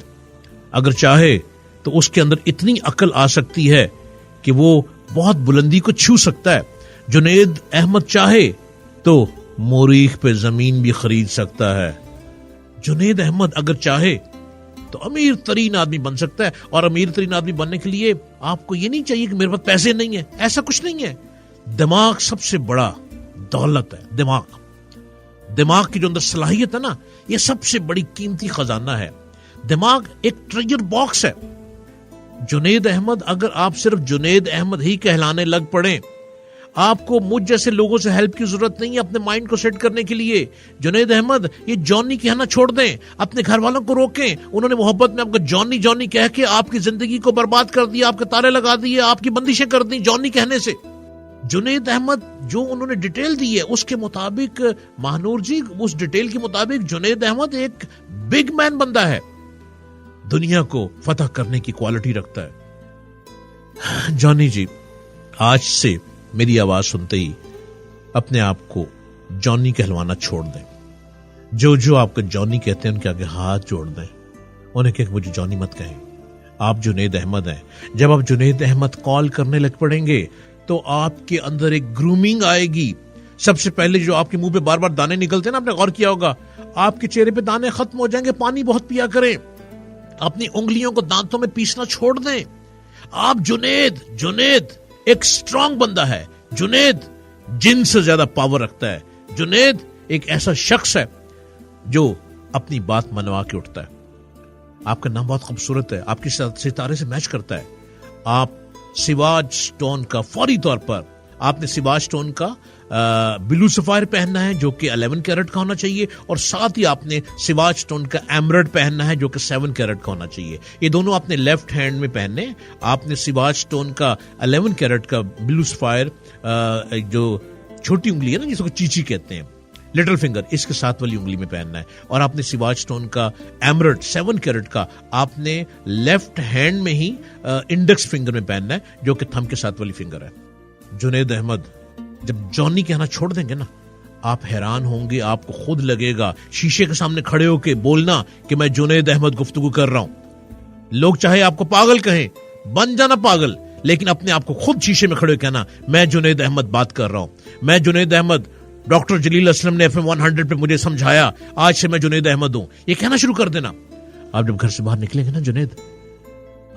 अगर चाहे तो उसके अंदर इतनी अकल आ सकती है कि वो बहुत बुलंदी को छू सकता है। जुनैद अहमद चाहे तो मोरीख पे जमीन भी खरीद सकता है। जुनैद अहमद अगर चाहे तो अमीर तरीन आदमी बन सकता है। और अमीर तरीन आदमी बनने के लिए आपको ये नहीं चाहिए कि मेरे पास पैसे नहीं है, ऐसा कुछ नहीं है। दिमाग सबसे बड़ा दौलत है। दिमाग की जो अंदर सलाहियत है ना, ये सबसे बड़ी कीमती खजाना है। दिमाग एक ट्रेजर बॉक्स है। जुनैद अहमद, अगर आप सिर्फ जुनैद अहमद ही कहलाने लग पड़े, आपको मुझ जैसे लोगों से हेल्प की जरूरत नहीं है अपने माइंड को सेट करने के लिए। जुनैद अहमद ये जॉनी कहना छोड़ दें, अपने घर वालों को रोकें। उन्होंने मोहब्बत में आपको जॉनी जॉनी कह के आपकी जिंदगी को बर्बाद कर दिया, आपके तारे लगा दिए, आपकी बंदिशें कर दी जॉनी कहने से। जुनैद अहमद जो उन्होंने डिटेल दी है उसके मुताबिक, महानूर जी, उस डिटेल के मुताबिक जुनैद अहमद एक बिग मैन बंदा है, दुनिया को फतह करने की क्वालिटी रखता है। जॉनी जी, आज से मेरी आवाज सुनते ही अपने आप को जॉनी कहलवाना छोड़ दें। जो आपको जॉनी कहते हैं उनके आगे हाथ जोड़ दें, उन्हें कहें मुझे जॉनी मत कहें, आप जुनैद अहमद हैं। जब आप जुनैद अहमद कॉल करने लग पड़ेंगे तो आपके अंदर एक ग्रूमिंग आएगी। सबसे पहले जो आपके मुंह पे बार बार दाने निकलते हैं ना, आपने गौर किया होगा, आपके चेहरे पे दाने खत्म हो जाएंगे। पानी बहुत पिया करें, अपनी उंगलियों को दांतों में पीसना छोड़ दें। आप जुनैद एक स्ट्रांग बंदा है। जुनैद जिन से ज्यादा पावर रखता है। जुनैद एक ऐसा शख्स है जो अपनी बात मनवा के उठता है। आपका नाम बहुत खूबसूरत है, आपके सितारे से मैच करता है। आप सिवाज स्टोन का, फौरी तौर पर आपने सिवाज स्टोन का ब्लू सफायर पहनना है जो कि 11 कैरेट का होना चाहिए, और साथ ही आपने सिवाज स्टोन का एमरल्ड पहनना है जो कि 7 कैरेट का होना चाहिए। ये दोनों आपने लेफ्ट हैंड में पहनने। आपने सिवाज स्टोन का 11 कैरेट का ब्लू सफायर, जो छोटी उंगली है ना जिसको चीची कहते हैं, लिटिल फिंगर, इसके साथ वाली उंगली में पहनना है। और आपने सिवाज स्टोन का एमरल्ड 7 कैरेट का आपने लेफ्ट हैंड में ही इंडेक्स फिंगर में पहनना है जो कि थंब के साथ वाली फिंगर है। जुनैद अहमद जब जॉनी कहना छोड़ देंगे ना, आप हैरान होंगे, आपको खुद लगेगा शीशे के सामने खड़े होके बोलना कि मैं जुनैद अहमद गुफ्तगू कर रहा हूं। लोग चाहे आपको पागल कहें, बन जाना पागल, लेकिन अपने आप को खुद शीशे में खड़े कहना मैं जुनैद अहमद बात कर रहा हूं। मैं जुनैद अहमद, डॉक्टर जलील असलम ने FM 100 पे मुझे समझाया, आज से मैं जुनैद अहमद हूं। ये कहना शुरू कर देना। आप जब घर से बाहर निकलेंगे ना जुनैद,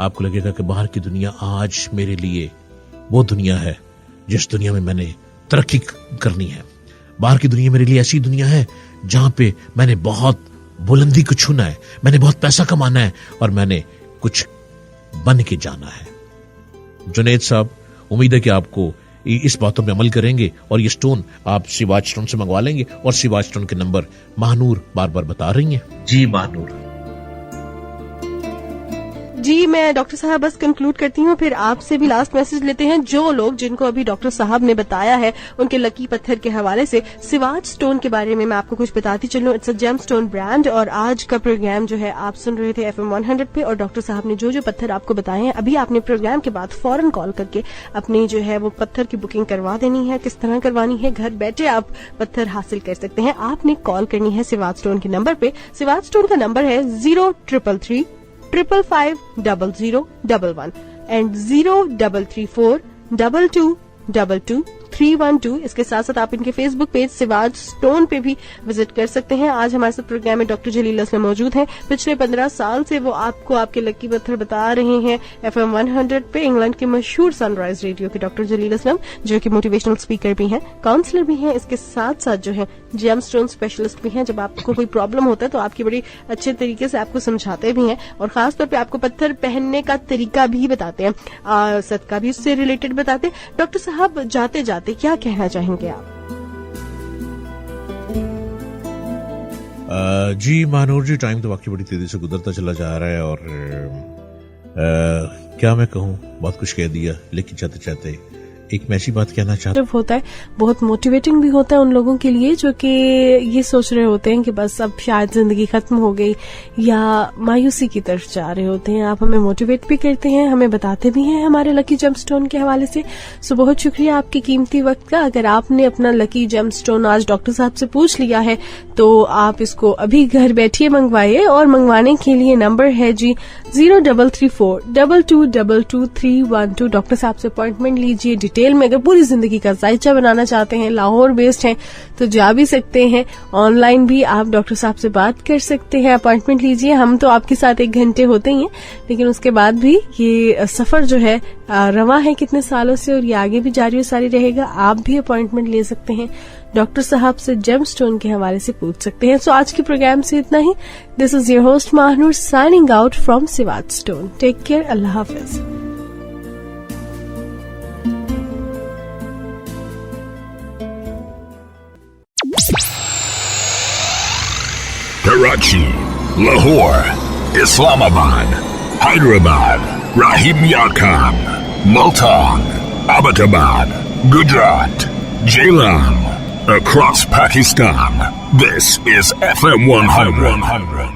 आपको लगेगा कि बाहर की दुनिया आज मेरे लिए वो दुनिया है जिस दुनिया में मैंने तरक्की करनी है। बाहर की दुनिया मेरे लिए ऐसी दुनिया है जहां पे मैंने बहुत बुलंदी को छूना है, मैंने बहुत पैसा कमाना है और मैंने कुछ बन के जाना है। जुनैद साहब, उम्मीद है कि आपको इस बातों पे अमल करेंगे और ये स्टोन आप सिवाज स्टोन से मंगवा लेंगे। और सिवाज स्टोन के नंबर महानूर बार बार बता रही हैं। जी महानूर जी, मैं डॉक्टर साहब बस कंक्लूड करती हूँ, फिर आपसे भी लास्ट मैसेज लेते हैं। जो लोग जिनको अभी डॉक्टर साहब ने बताया है उनके लकी पत्थर के हवाले से, सिवाज स्टोन के बारे में मैं आपको कुछ बताती चलूं। It's a gem stone brand. और आज का प्रोग्राम जो है आप सुन रहे थे FM 100 पे, और डॉक्टर साहब ने जो पत्थर आपको बताए हैं, अभी आपने प्रोग्राम के बाद फौरन कॉल करके अपनी जो है वो पत्थर की बुकिंग करवा देनी है। किस तरह करवानी है, घर बैठे आप पत्थर हासिल कर सकते हैं। आपने कॉल करनी है सिवाज स्टोन के नंबर पे। सिवाज स्टोन का नंबर है 0333 555 0011 and 0334 2222 622312। इसके साथ साथ आप इनके फेसबुक पेज सिवाज स्टोन पे भी विजिट कर सकते हैं। आज हमारे साथ प्रोग्राम में डॉक्टर जलील असलम मौजूद हैं। पिछले 15 साल से वो आपको आपके लकी पत्थर बता रहे हैं FM 100 पे। इंग्लैंड के मशहूर सनराइज रेडियो के डॉक्टर जलील असलम, जो कि मोटिवेशनल स्पीकर भी हैं, काउंसलर भी हैं, इसके साथ साथ जो है जेम स्टोन स्पेशलिस्ट भी हैं। जब आपको कोई प्रॉब्लम होता है तो आपकी बड़ी अच्छे तरीके से आपको समझाते भी हैं और खासतौर पे आपको पत्थर पहनने का तरीका भी बताते हैं, सदका भी उससे रिलेटेड बताते हैं। डॉक्टर साहब, जाते जाते क्या कहना चाहेंगे आप? जी महानूर जी, टाइम तो वाकई बड़ी तेजी से गुजरता चला जा रहा है और क्या मैं कहूँ, बहुत कुछ कह दिया, लेकिन चाहते चाहते एक मैं ऐसी बात कहना चाहता हूँ, होता है बहुत मोटिवेटिंग भी होता है उन लोगों के लिए जो कि ये सोच रहे होते हैं कि बस अब शायद जिंदगी खत्म हो गई या मायूसी की तरफ जा रहे होते हैं। आप हमें मोटिवेट भी करते हैं, हमें बताते भी हैं हमारे लकी जेमस्टोन के हवाले से। सो बहुत शुक्रिया आपके कीमती वक्त का। अगर आपने अपना लकी जेमस्टोन आज डॉक्टर साहब से पूछ लिया है तो आप इसको अभी घर बैठिए मंगवाइए और मंगवाने के लिए नंबर है जी 0334222312। डॉक्टर साहब से अपॉइंटमेंट लीजिए। डिटेल में अगर पूरी जिंदगी का जायचा बनाना चाहते हैं, लाहौर बेस्ड हैं, तो जा भी सकते हैं। ऑनलाइन भी आप डॉक्टर साहब से बात कर सकते हैं, अपॉइंटमेंट लीजिए। हम तो आपके साथ 1 घंटे होते ही हैं, लेकिन उसके बाद भी ये सफर जो है रवा है कितने सालों से और ये आगे भी जारी और सारी रहेगा। आप भी अपॉइंटमेंट ले सकते हैं, डॉक्टर साहब से जेमस्टोन के हवाले से पूछ सकते हैं। सो आज के प्रोग्राम से इतना ही। This is your host Mahnoor signing out from सिवाज स्टोन। टेक केयर, अल्लाह हाफिज। Karachi, Lahore, Islamabad, Hyderabad, Rahim Yar Khan, Multan, Abbottabad, Gujarat, Jailam, across Pakistan. This is FM 100.